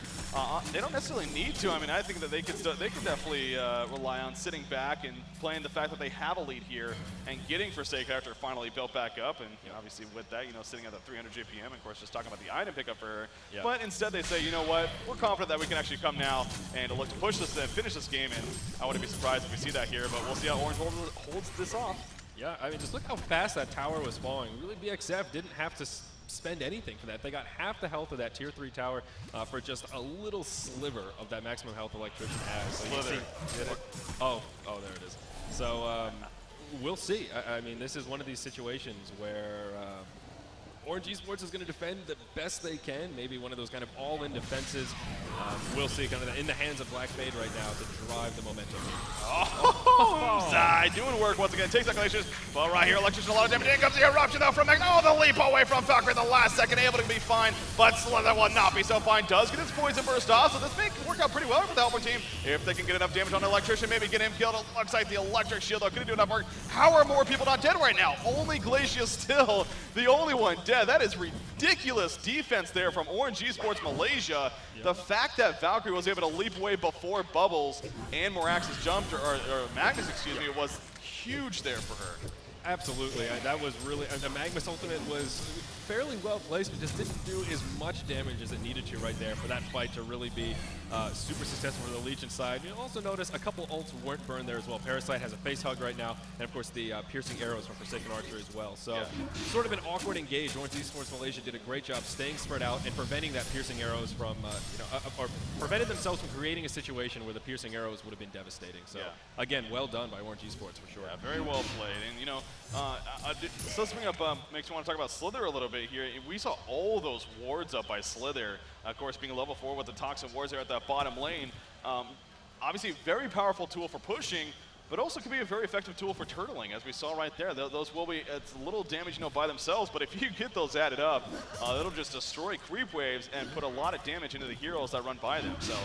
A: They don't necessarily need to. I mean, I think that they could definitely rely on sitting back and playing the fact that they have a lead here and getting Forsaken after finally built back up, and obviously with that, sitting at the 300 JPM, and of course, just talking about the item pickup for her.
C: Yeah.
A: But instead, they say, you know what, we're confident that we can actually come now and look to push this and finish this game, and I wouldn't be surprised if we see that here, but we'll see how Orange holds this off.
C: Yeah, I mean, just look how fast that tower was falling. Really, BxF didn't have to spend anything for that. They got half the health of that tier 3 tower for just a little sliver of that maximum health Electrician has. So you see, oh, there it is. So we'll see. I mean, this is one of these situations where ORGE Esports is going to defend the best they can. Maybe one of those kind of all-in defenses. We'll see, kind of in the hands of Black Fade right now to drive the momentum.
A: Oh, Zai doing work once again. Takes that Glaciers. But right here, Electrician, a lot of damage. In comes the eruption though from Magna. Oh, the leap away from Valkyrie at the last second. Able to be fine, but Slither will not be so fine. Does get his poison burst off, so this may work out pretty well for the Helper team. If they can get enough damage on the Electrician, maybe get him killed. It looks like the Electric Shield though couldn't do enough work. How are more people not dead right now? Only Glacier still the only one dead. That is ridiculous defense there from ORGE Esports Malaysia. Yep. The fact that Valkyrie was able to leap away before Bubbles and Morax's jumped, or Magnus, excuse me, was huge there for her.
C: Absolutely, that was really, the Magnus ultimate was fairly well placed, but just didn't do as much damage as it needed to right there for that fight to really be super successful for the Legion side. You'll also notice a couple ults weren't burned there as well. Parasite has a face hug right now, and of course the piercing arrows from Forsaken Archer as well. So sort of an awkward engage. ORGE Esports Malaysia did a great job staying spread out and preventing that piercing arrows from, or prevented themselves from creating a situation where the piercing arrows would have been devastating. So again, well done by ORGE Esports for sure.
A: Yeah, very well played. And so this makes me want to talk about Slither a little bit here. We saw all those wards up by Slither, of course being a level 4 with the Toxin Wards there at that bottom lane. Obviously a very powerful tool for pushing, but also can be a very effective tool for turtling, as we saw right there. Those will be, it's a little damage, by themselves, but if you get those added up, it'll just destroy creep waves and put a lot of damage into the heroes that run by them. So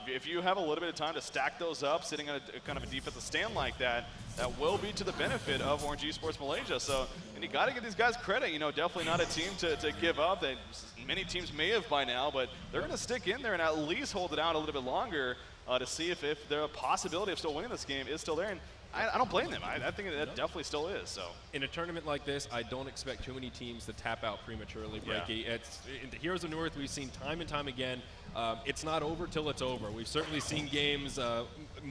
A: if you have a little bit of time to stack those up, sitting on a kind of a defensive stand like that, that will be to the benefit of ORGE Esports Malaysia. So, and you got to give these guys credit. Definitely not a team to give up. Many teams may have by now, but they're going to stick in there and at least hold it out a little bit longer to see if the possibility of still winning this game is still there. And I don't blame them. I think that definitely still is. So
C: in a tournament like this, I don't expect too many teams to tap out prematurely, Breaky. In the Heroes of North, we've seen time and time again, it's not over till it's over. We've certainly seen games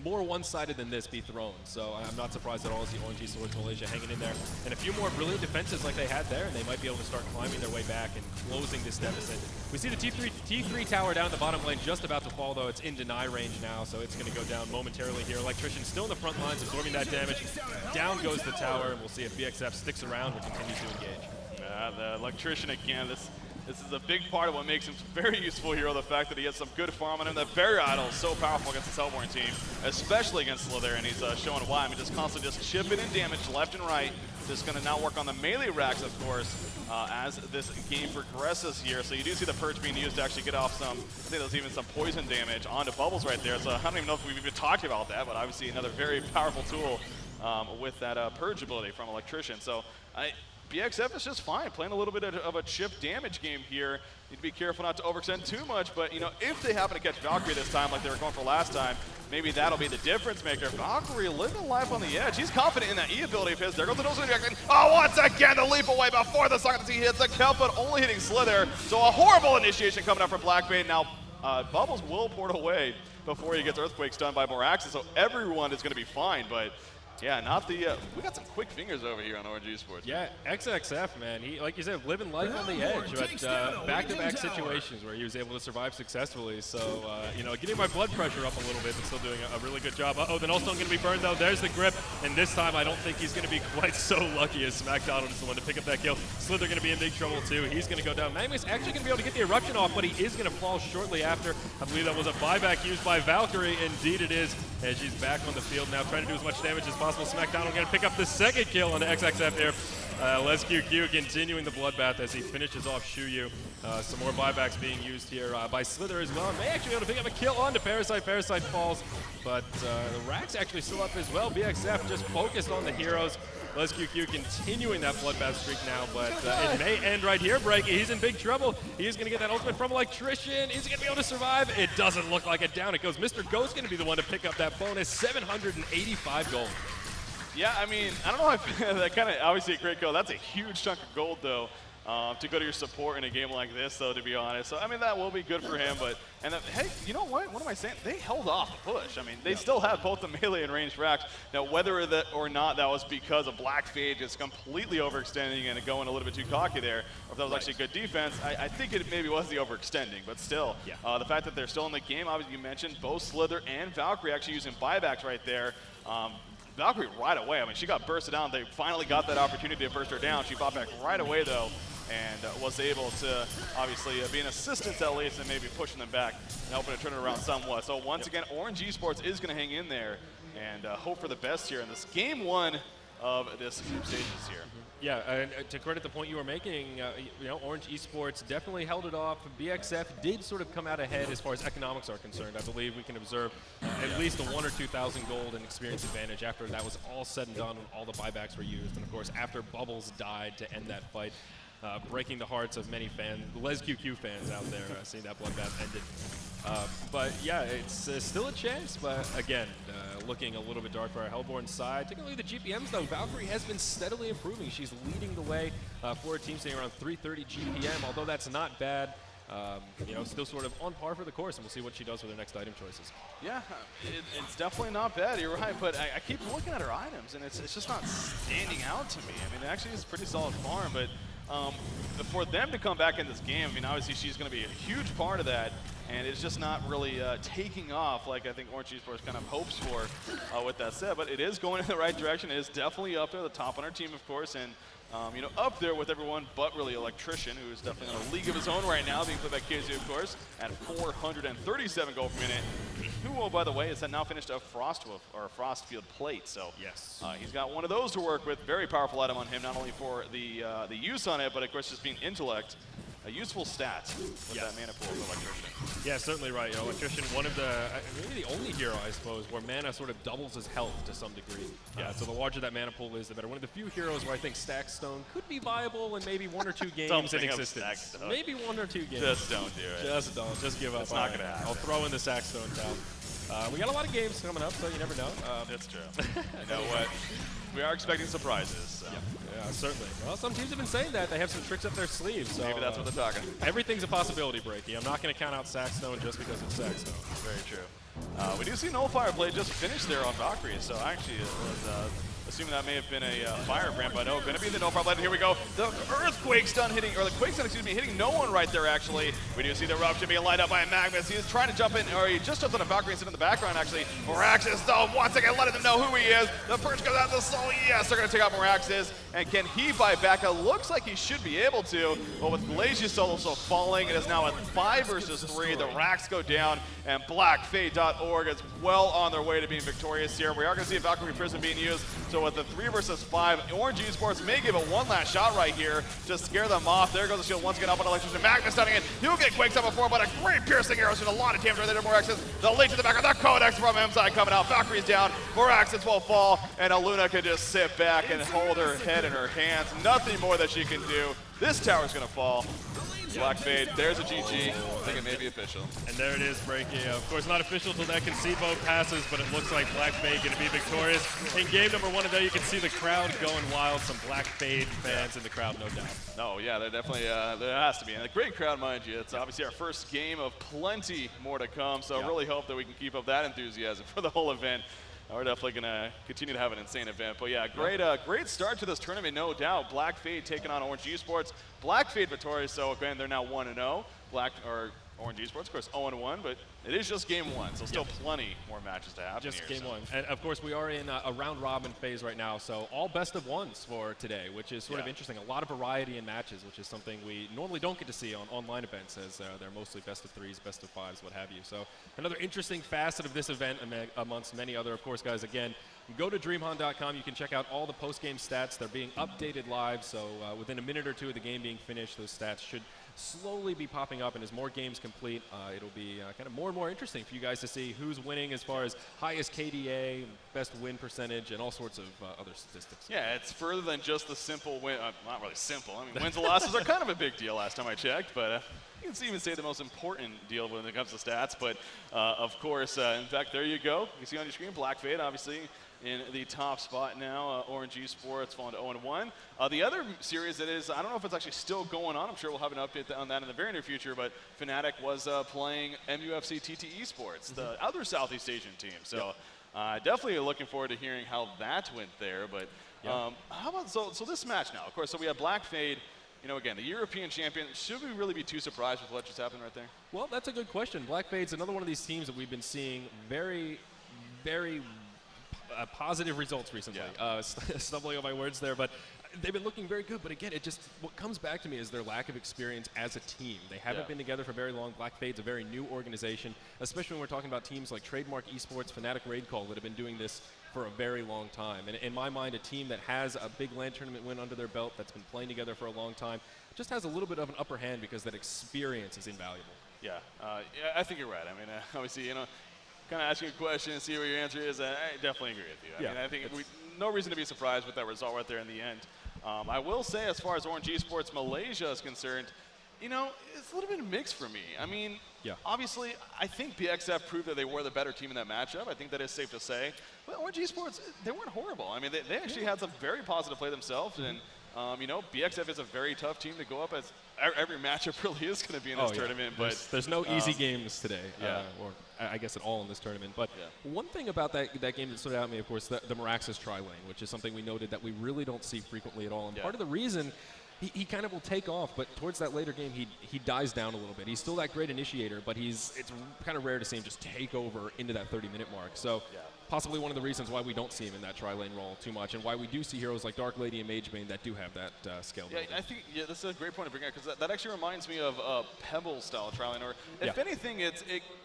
C: more one-sided than this be thrown. So I'm not surprised at all to see ORGE Esports Malaysia hanging in there. And a few more brilliant defenses like they had there, and they might be able to start climbing their way back and closing this deficit. We see the T3 tower down the bottom lane just about to fall, though. It's in deny range now, so it's going to go down momentarily here. Electrician still in the front lines, absorbing that damage. Down goes the tower, and we'll see if BxF sticks around or continues to engage.
A: The Electrician again, this is a big part of what makes him very useful hero, the fact that he has some good farm on him. That Barrier Idol is so powerful against the Hellborn team, especially against Slither, and he's showing why. I mean, just constantly just chipping in damage left and right. Just going to now work on the melee racks, of course, as this game progresses here. So you do see the Purge being used to actually get off some, I think there's even some poison damage onto Bubbles right there. So I don't even know if we've even talked about that, but obviously another very powerful tool with that Purge ability from Electrician. So BxF is just fine, playing a little bit of a chip damage game here. Need to be careful not to overextend too much, but if they happen to catch Valkyrie this time like they were going for last time, maybe that'll be the difference maker. Valkyrie living life on the edge. He's confident in that E ability of his. There goes the nose injection. Oh, once again, the leap away before the socket as he hits the Kelp, but only hitting Slither. So a horrible initiation coming up from Black Fade. Now, Bubbles will port away before he gets Earthquakes done by Moraxis, so everyone is going to be fine, but yeah, not the, we got some quick fingers over here on ORGE Esports.
C: Yeah, XXF, man, he, like you said, living life on the edge, but back-to-back situations where he was able to survive successfully. So, getting my blood pressure up a little bit, but still doing a really good job. Oh, then also going to be burned, though. There's the grip, and this time I don't think he's going to be quite so lucky as SmackDown is the one to pick up that kill. Slither going to be in big trouble, too. He's going to go down. Magnus actually going to be able to get the eruption off, but he is going to fall shortly after. I believe that was a buyback used by Valkyrie. Indeed it is, as she's back on the field now, trying to do as much damage as possible. SmackDown going to pick up the second kill on the XXF here. Les QQ continuing the bloodbath as he finishes off Shuyu. Some more buybacks being used here by Slither as well. And may actually be able to pick up a kill onto Parasite. Parasite falls, but the Rack's actually still up as well. BxF just focused on the heroes. Les QQ continuing that bloodbath streak now, but it may end right here, Breaky. He's in big trouble. He's going to get that ultimate from Electrician. Is he going to be able to survive? It doesn't look like it. Down it goes. Mr. Ghost going to be the one to pick up that bonus. 785 gold.
A: Yeah, I mean, I don't know if that kind of obviously a great kill. That's a huge chunk of gold, though, to go to your support in a game like this, though, to be honest. So, I mean, that will be good for him. But, and hey, you know what? What am I saying? They held off the push. I mean, they still have both the melee and ranged racks. Now, whether or not that was because of Black Fade just completely overextending and going a little bit too cocky there, or if that was actually good defense, I think it maybe was the overextending. But still, the fact that they're still in the game, obviously you mentioned both Slither and Valkyrie actually using buybacks right there. Valkyrie right away. I mean, she got bursted down. They finally got that opportunity to burst her down. She fought back right away, though, and was able to obviously be an assistant at least and maybe pushing them back and helping to turn it around somewhat. So once again, ORGE Esports is going to hang in there and hope for the best here in this game one of this group stages here.
C: Yeah, and to credit the point you were making, you know, ORGE Esports definitely held it off. BxF did sort of come out ahead as far as economics are concerned. I believe we can observe at least a 1,000 or 2,000 gold and experience advantage after that was all said and done when all the buybacks were used. And of course, after Bubbles died to end that fight, breaking the hearts of many fans, Les QQ fans out there, seeing that bloodbath ended. But yeah, it's still a chance, but again, looking a little bit dark for our Hellborn side. Taking a look at the GPMs though, Valkyrie has been steadily improving. She's leading the way for a team staying around 330 GPM, although that's not bad. You know, still sort of on par for the course, and we'll see what she does with her next item choices.
A: Yeah, it's definitely not bad, you're right, but I keep looking at her items, and it's just not standing out to me. I mean, it actually is a pretty solid farm, but for them to come back in this game, I mean, obviously she's going to be a huge part of that, and it's just not really taking off like I think ORGE Esports kind of hopes for with that said, but it is going in the right direction. It is definitely up there, the top on our team, of course, and you know, up there with everyone but really Electrician, who is definitely in a league of his own right now, being played by KZ, of course, at 437 gold per minute. Who, by the way, has now finished a Frostfield plate, so
C: yes,
A: he's got one of those to work with. Very powerful item on him, not only for the use on it, but of course just being intellect. A useful stat with that mana pool of Electrician.
C: Yeah, certainly right. You know, Electrician, one of the, maybe the only hero, I suppose, where mana sort of doubles his health to some degree. Yeah, so the larger that mana pool is, the better. One of the few heroes where I think Stack Stone could be viable in maybe 1 or 2 games in existence. Maybe 1 or 2 games.
A: Just don't do it.
C: Just don't. Just give up.
A: It's not going to happen.
C: I'll throw in the Stack Stone towel. We got a lot of games coming up, so you never know.
A: It's true. You know what? We are expecting surprises. So.
C: Yeah, certainly. Well, some teams have been saying that. They have some tricks up their sleeves. So,
A: maybe that's what they're talking.
C: Everything's a possibility, Breaky. I'm not going to count out Sackstone just because it's Sackstone.
A: Very true. We do see Nullfire Blade just finished there on Valkyrie, so actually it was assuming that may have been a firebrand, but no, going to be the Nullfire Blade. Here we go. The Earthquake Stun hitting, or the Quake Stun, excuse me, hitting no one right there, actually. We do see the Eruption being lined up by Magnus. He is trying to jump in, or he just jumped on a Valkyrie sitting in the background, actually. Moraxis, though, once again, letting them know who he is. The Perch goes out to the soul. Yes, they're going to take out Moraxis. And can he buy back? It looks like he should be able to, but with Glacius also falling, it is now a 5 versus 3. The racks go down, and BlackFate.org is well on their way to being victorious here. We are going to see a Valkyrie Prison being used, so with the 3 versus 5, ORGE Esports may give it one last shot right here to scare them off. There goes the shield once again up on Electrician. Magnus stunning it. He'll get quaked up before, but a great piercing arrow doing a lot of damage right there to Moraxis. The lead to the back of the Codex from M side coming out. Valkyrie's down. Moraxis will fall, and Aluna can just sit back and hold her head in her hands. Nothing more that she can do. This tower's going to fall. Black Fade, there's a GG. I think it may be official.
C: And there it is, Breaky. Of course, not official until that concede vote passes, but it looks like Black Fade going to be victorious. In game number 1 of that, you can see the crowd going wild. Some Black Fade fans in the crowd, no doubt.
A: No, yeah, there definitely there has to be. And a great crowd, mind you. It's obviously our first game of plenty more to come, so I really hope that we can keep up that enthusiasm for the whole event. We're definitely going to continue to have an insane event. But yeah, great start to this tournament, no doubt. Black Fade taking on ORGE Esports. Black Fade victorious, so again, they're now 1-0. Black or Orange Esports, of course, 0-1, but it is just game one, so still plenty more matches to happen
C: Just
A: here.
C: game one. And of course, we are in a round robin phase right now, so all best of ones for today, which is sort of interesting. A lot of variety in matches, which is something we normally don't get to see on online events, as they're mostly best of threes, best of fives, what have you. So another interesting facet of this event amongst many other, of course, guys. Again, go to DreamHon.com. You can check out all the post-game stats. They're being updated live, so within a minute or two of the game being finished, those stats should slowly be popping up, and as more games complete, it'll be kind of more and more interesting for you guys to see who's winning as far as highest KDA, best win percentage, and all sorts of other statistics.
A: Yeah, it's further than just the simple win. Not really simple. I mean, wins and losses are kind of a big deal last time I checked, but you can even say the most important deal when it comes to stats. But of course, in fact, there you go. You see on your screen, Black Fade, obviously, in the top spot now. Orange Esports falling to 0-1. The other series that is, I don't know if it's actually still going on. I'm sure we'll have an update on that in the very near future, but Fnatic was playing MUFC TT Esports, the other Southeast Asian team. So definitely looking forward to hearing how that went there. But how about, so this match now, of course, so we have Black Fade, you know, again, the European champion. Should we really be too surprised with what just happened right there?
B: Well, that's a good question. Black Fade's another one of these teams that we've been seeing very, very positive results recently. Stumbling on my words there, but they've been looking very good. But again, what comes back to me is their lack of experience as a team. They haven't been together for very long. Black Fade's a very new organization, especially when we're talking about teams like Trademark Esports, Fnatic Raid Call, that have been doing this for a very long time. And in my mind, a team that has a big LAN tournament win under their belt, that's been playing together for a long time, just has a little bit of an upper hand because that experience is invaluable.
A: Yeah, I think you're right. I mean, obviously, you know, kind of asking a question and see what your answer is, I definitely agree with you. I mean, I think no reason to be surprised with that result right there in the end. I will say, as far as Orange Esports Malaysia is concerned, you know, it's a little bit mixed for me. I mean, obviously, I think BxF proved that they were the better team in that matchup. I think that is safe to say. But Orange Esports, they weren't horrible. I mean, they actually had some very positive play themselves. And, you know, BxF is a very tough team to go up as every matchup really is going to be in this tournament. But
B: there's no easy games today, or I guess at all in this tournament. But one thing about that game that stood out to me, of course, the Meraxes tri-lane, which is something we noted that we really don't see frequently at all. And part of the reason he kind of will take off, but towards that later game, he dies down a little bit. He's still that great initiator, but it's kind of rare to see him just take over into that 30-minute mark. So possibly one of the reasons why we don't see him in that tri-lane role too much, and why we do see heroes like Dark Lady and Magebane that do have that scale.
A: Yeah, I think this is a great point to bring up, because that actually reminds me of Pebble-style tri-lane, or if anything,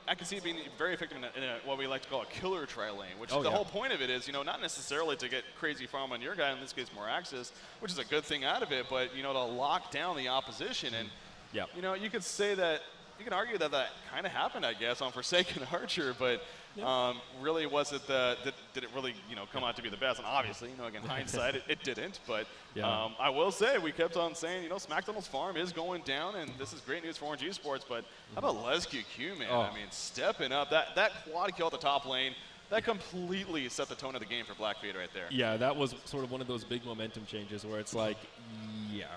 A: I can see it being very effective in what we like to call a killer tri-lane, which the whole point of it is, you know, not necessarily to get crazy farm on your guy, in this case Meraxes, which is a good thing out of it, but, you know, to lock down the opposition. And, you know, you could say that, you can argue that kind of happened, I guess, on Forsaken Archer, but really was it did it really, you know, come out to be the best? And obviously, you know, again, hindsight, it didn't. But I will say, we kept on saying, you know, SmackDonald's farm is going down, and this is great news for Orange Esports. But how about LesQQ, man? I mean, stepping up. That quad kill at the top lane, that completely set the tone of the game for Black Fade right there.
B: Yeah, that was sort of one of those big momentum changes where it's like,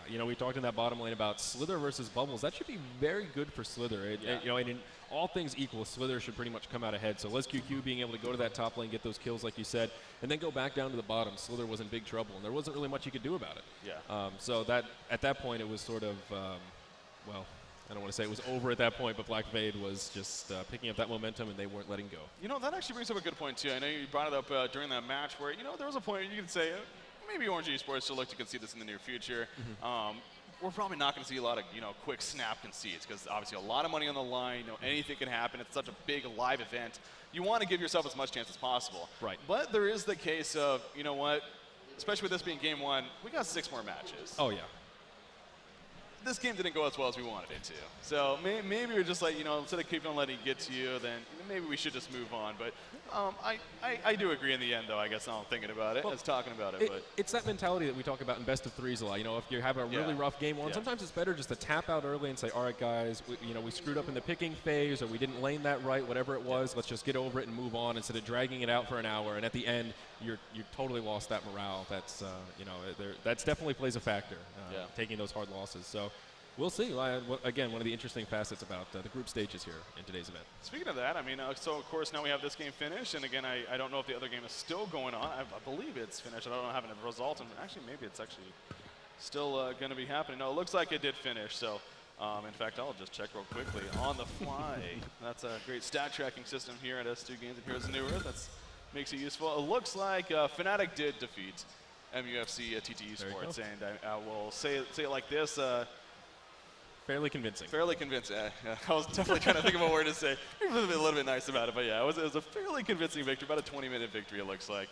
B: you know, we talked in that bottom lane about Slither versus Bubbles. That should be very good for Slither. You know, and in all things equal, Slither should pretty much come out ahead. So LesQQ being able to go to that top lane, get those kills like you said, and then go back down to the bottom. Slither was in big trouble, and there wasn't really much you could do about it. So that at that point it was sort of, well, I don't want to say it was over at that point, but Black Fade was just picking up that momentum, and they weren't letting go.
A: You know, that actually brings up a good point, too. I know you brought it up during that match where, you know, there was a point where you could say, maybe Orange Esports should look to concede this in the near future. We're probably not going to see a lot of, you know, quick snap concedes, because obviously a lot of money on the line. You know, anything can happen. It's such a big live event. You want to give yourself as much chance as possible.
B: Right.
A: But there is the case of, you know what, especially with this being game one, we got 6 more matches.
B: Oh, yeah.
A: This game didn't go as well as we wanted it to. So maybe we're just like, you know, instead of keeping on letting it get to you, then maybe we should just move on. But I do agree in the end, though, I guess, now I'm thinking about it, talking about it. But
B: it's that mentality that we talk about in best of threes a lot. You know, if you're having a really rough game one, sometimes it's better just to tap out early and say, all right, guys, we screwed up in the picking phase, or we didn't lane that right, whatever it was. Let's just get over it and move on instead of dragging it out for an hour. And at the end, you totally lost that morale. That's, you know, that's definitely plays a factor, taking those hard losses. So we'll see. Again, one of the interesting facets about the group stages here in today's event.
A: Speaking of that, I mean, so of course now we have this game finished, and again, I don't know if the other game is still going on. I believe it's finished. I don't have a result, and actually maybe it's actually still going to be happening. No, it looks like it did finish. So In fact, I'll just check real quickly on the fly. That's a great stat tracking system here at S2 Games and Heroes of New Earth. That makes it useful. It looks like Fnatic did defeat MUFC TT Esports, and I will say it like this.
B: Fairly convincing.
A: Fairly convincing. I was definitely trying to think of a word to say. A little bit nice about it, but yeah, it was a fairly convincing victory, about a 20-minute victory it looks like.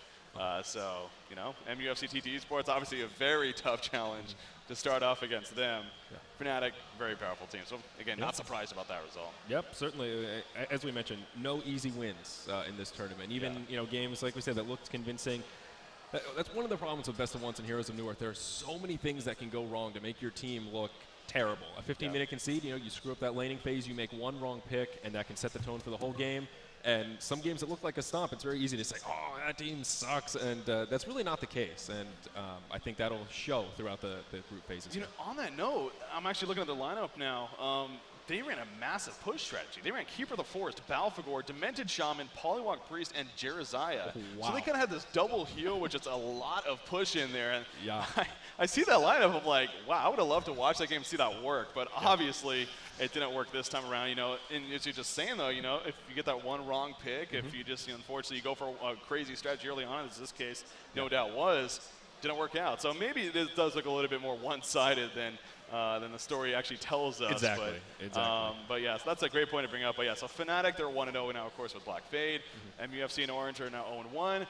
A: So, you know, MUFC TT Esports, obviously a very tough challenge to start off against them. Yeah. Fnatic, very powerful team. So, again, not surprised about that result.
B: Yep, certainly. As we mentioned, no easy wins in this tournament. Even, you know, games, like we said, that looked convincing. That's one of the problems with Best of Ones and Heroes of New Earth. There are so many things that can go wrong to make your team look terrible. A 15-minute concede, you know, you screw up that laning phase, you make one wrong pick, and that can set the tone for the whole game. And some games that look like a stomp, it's very easy to say, oh, that team sucks, and that's really not the case. And I think that'll show throughout the group phases.
A: You know, on that note, I'm actually looking at the lineup now. They ran a massive push strategy. They ran Keeper of the Forest, Balfagor, Demented Shaman, Polywog Priest, and Jeraziah.
B: Wow.
A: So they kind of had this double heal, which is a lot of push in there. And
B: yeah.
A: I see that lineup, I'm like, wow, I would have loved to watch that game and see that work. But obviously, it didn't work this time around. You know, and as you're just saying, though, you know, if you get that one wrong pick, if you just, you know, unfortunately, you go for a crazy strategy early on, as this case no doubt was, didn't work out. So maybe this does look a little bit more one-sided than the story actually tells us.
B: Exactly.
A: But yes, that's a great point to bring up. But yeah, so Fnatic, they're 1-0 now, of course, with Black Fade. MUFC and Orange are now 0-1.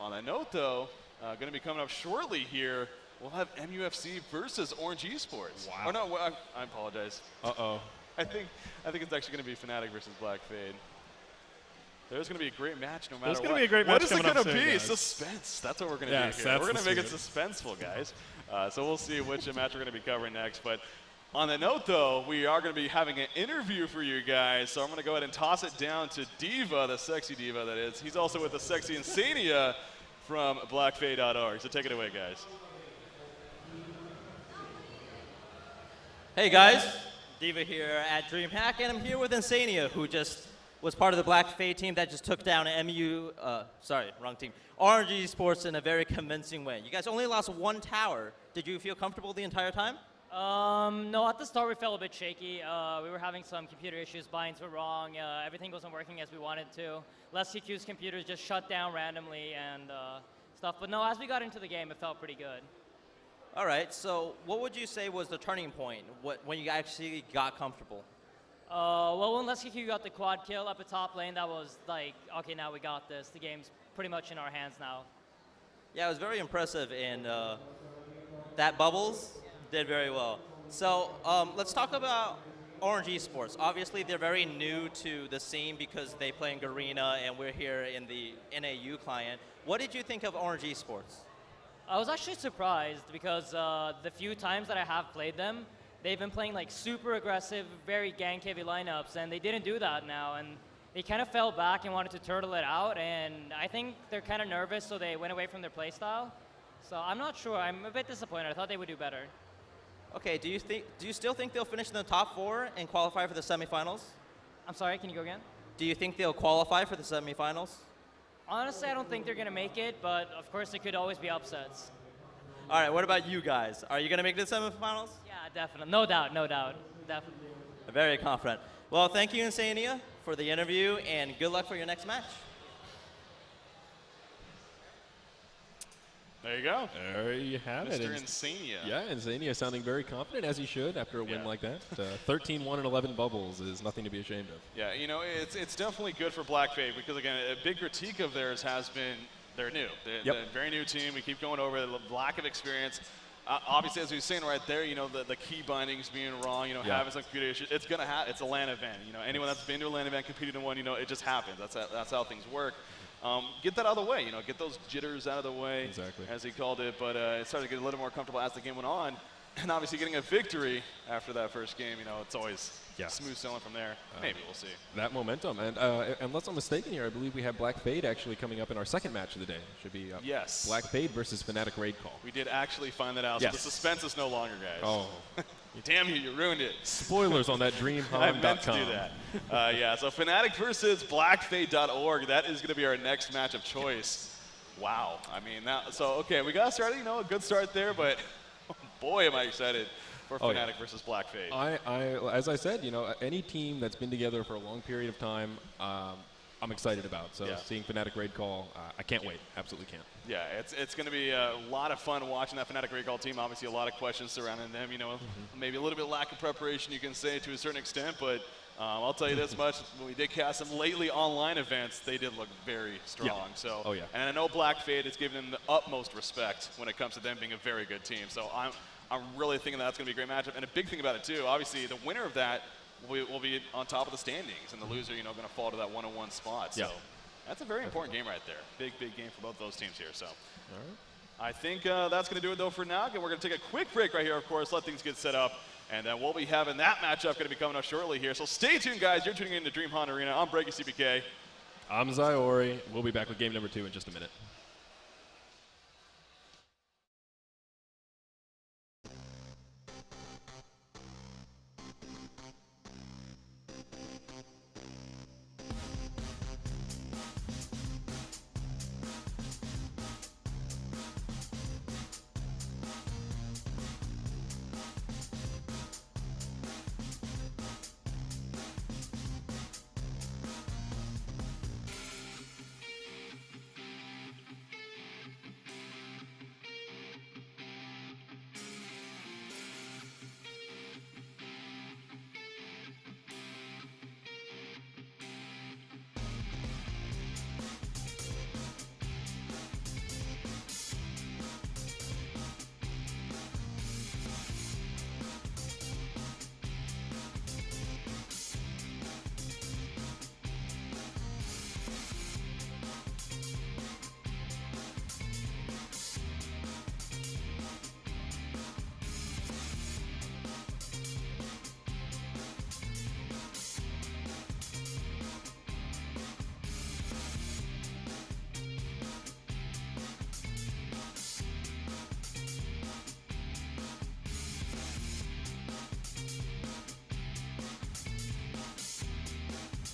A: On that note, though, going to be coming up shortly here, we'll have MUFC versus Orange Esports.
B: Wow.
A: Or no, I apologize.
B: Uh-oh.
A: I think it's actually going to be Fnatic versus Black Fade. There's going to be a great match no matter what.
C: There's going to be a great match coming up soon.
A: What is it going to be?
C: Guys.
A: Suspense. That's what we're going to do here. We're going to make it suspenseful, guys. So we'll see which match we're going to be covering next. But on that note, though, we are going to be having an interview for you guys. So I'm going to go ahead and toss it down to Diva, the sexy Diva that is. He's also with the sexy Insania from blackfade.org. So take it away, guys.
D: Hey guys, Diva here at DreamHack, and I'm here with Insania, who just was part of the Black Fade team that just took down ORGE Esports in a very convincing way. You guys only lost one tower. Did you feel comfortable the entire time?
E: No, at the start we felt a bit shaky. We were having some computer issues, binds were wrong, everything wasn't working as we wanted to. Les CQ's computers just shut down randomly and stuff. But no, as we got into the game, it felt pretty good.
D: All right, so what would you say was the turning point when you actually got comfortable?
E: Well, when Les CQ got the quad kill up at top lane, that was like, okay, now we got this. The game's pretty much in our hands now.
D: Yeah, it was very impressive, and that Bubbles did very well. So let's talk about Orange Esports. Obviously, they're very new to the scene because they play in Garena, and we're here in the NAU client. What did you think of Orange Esports?
E: I was actually surprised because the few times that I have played them, they've been playing like super aggressive, very gank-heavy lineups, and they didn't do that now. And they kind of fell back and wanted to turtle it out, and I think they're kind of nervous, so they went away from their playstyle. So I'm not sure. I'm a bit disappointed. I thought they would do better.
D: Okay, do you still think they'll finish in the top 4 and qualify for the semifinals?
E: I'm sorry, can you go again?
D: Do you think they'll qualify for the semifinals?
E: Honestly, I don't think they're going to make it, but of course there could always be upsets.
D: All right, what about you guys? Are you going to make it to the semifinals?
E: Yeah, definitely. No doubt, no doubt. Definitely.
D: Very confident. Well, thank you, Insania, for the interview, and good luck for your next match.
A: There you go.
B: There you have it.
A: Mr. Insania.
B: Yeah, Insania sounding very confident, as he should, after a win like that. 13-1 and 11 bubbles is nothing to be ashamed of.
A: Yeah, you know, it's definitely good for Black Fade because, again, a big critique of theirs has been they're new. They're a very new team. We keep going over the lack of experience. Obviously, as we were saying right there, you know, the key bindings being wrong, you know, having some computer issues. It's going to happen. It's a LAN event. You know, anyone that's been to a LAN event, competed in one, you know, it just happens. That's how things work. Get that out of the way, you know, get those jitters out of the way, as he called it. But it started to get a little more comfortable as the game went on. And obviously getting a victory after that first game, you know, it's always smooth sailing from there. Maybe we'll see.
B: That momentum. And unless I'm mistaken here, I believe we have Black Fade actually coming up in our second match of the day. Should be Black Fade versus Fnatic Raid Call.
A: We did actually find that out. So the suspense is no longer, guys.
B: Oh.
A: Damn you ruined it.
B: Spoilers on that DreamHoN.com.
A: I meant to do that. So Fnatic versus blackfade.org. That is going to be our next match of choice. Wow. I mean, okay, we got started, you know, a good start there, but boy, am I excited for
B: Oh,
A: Fnatic
B: yeah.
A: versus Black Fade?
B: As I said, any team that's been together for a long period of time, I'm excited about. So
A: Yeah.
B: seeing Fnatic raid call, I can't wait. Absolutely can't.
A: Yeah, it's going to be a lot of fun watching that Fnatic Recall team. Obviously, a lot of questions surrounding them. Maybe a little bit lack of preparation, you can say, to a certain extent. But I'll tell you this much: when we did cast them lately online events, they did look very strong.
B: Yeah.
A: So,
B: Oh, yeah.
A: And I know Black Fade is giving them the utmost respect when it comes to them being a very good team. So I'm really thinking that's going to be a great matchup. And a big thing about it too, obviously, the winner of that will be on top of the standings, and the loser, going to fall to that 101 spot. So.
B: Yeah.
A: That's a very important game right there. Big game for both those teams here. So, I think that's going to do it though for now. Again, we're going to take a quick break right here, of course, let things get set up, and then we'll be having that matchup going to be coming up shortly here. So stay tuned, guys. You're tuning in to DreamHack Arena. I'm Breaky CPK.
B: I'm Zyori. We'll be back with game number 2 in just a minute.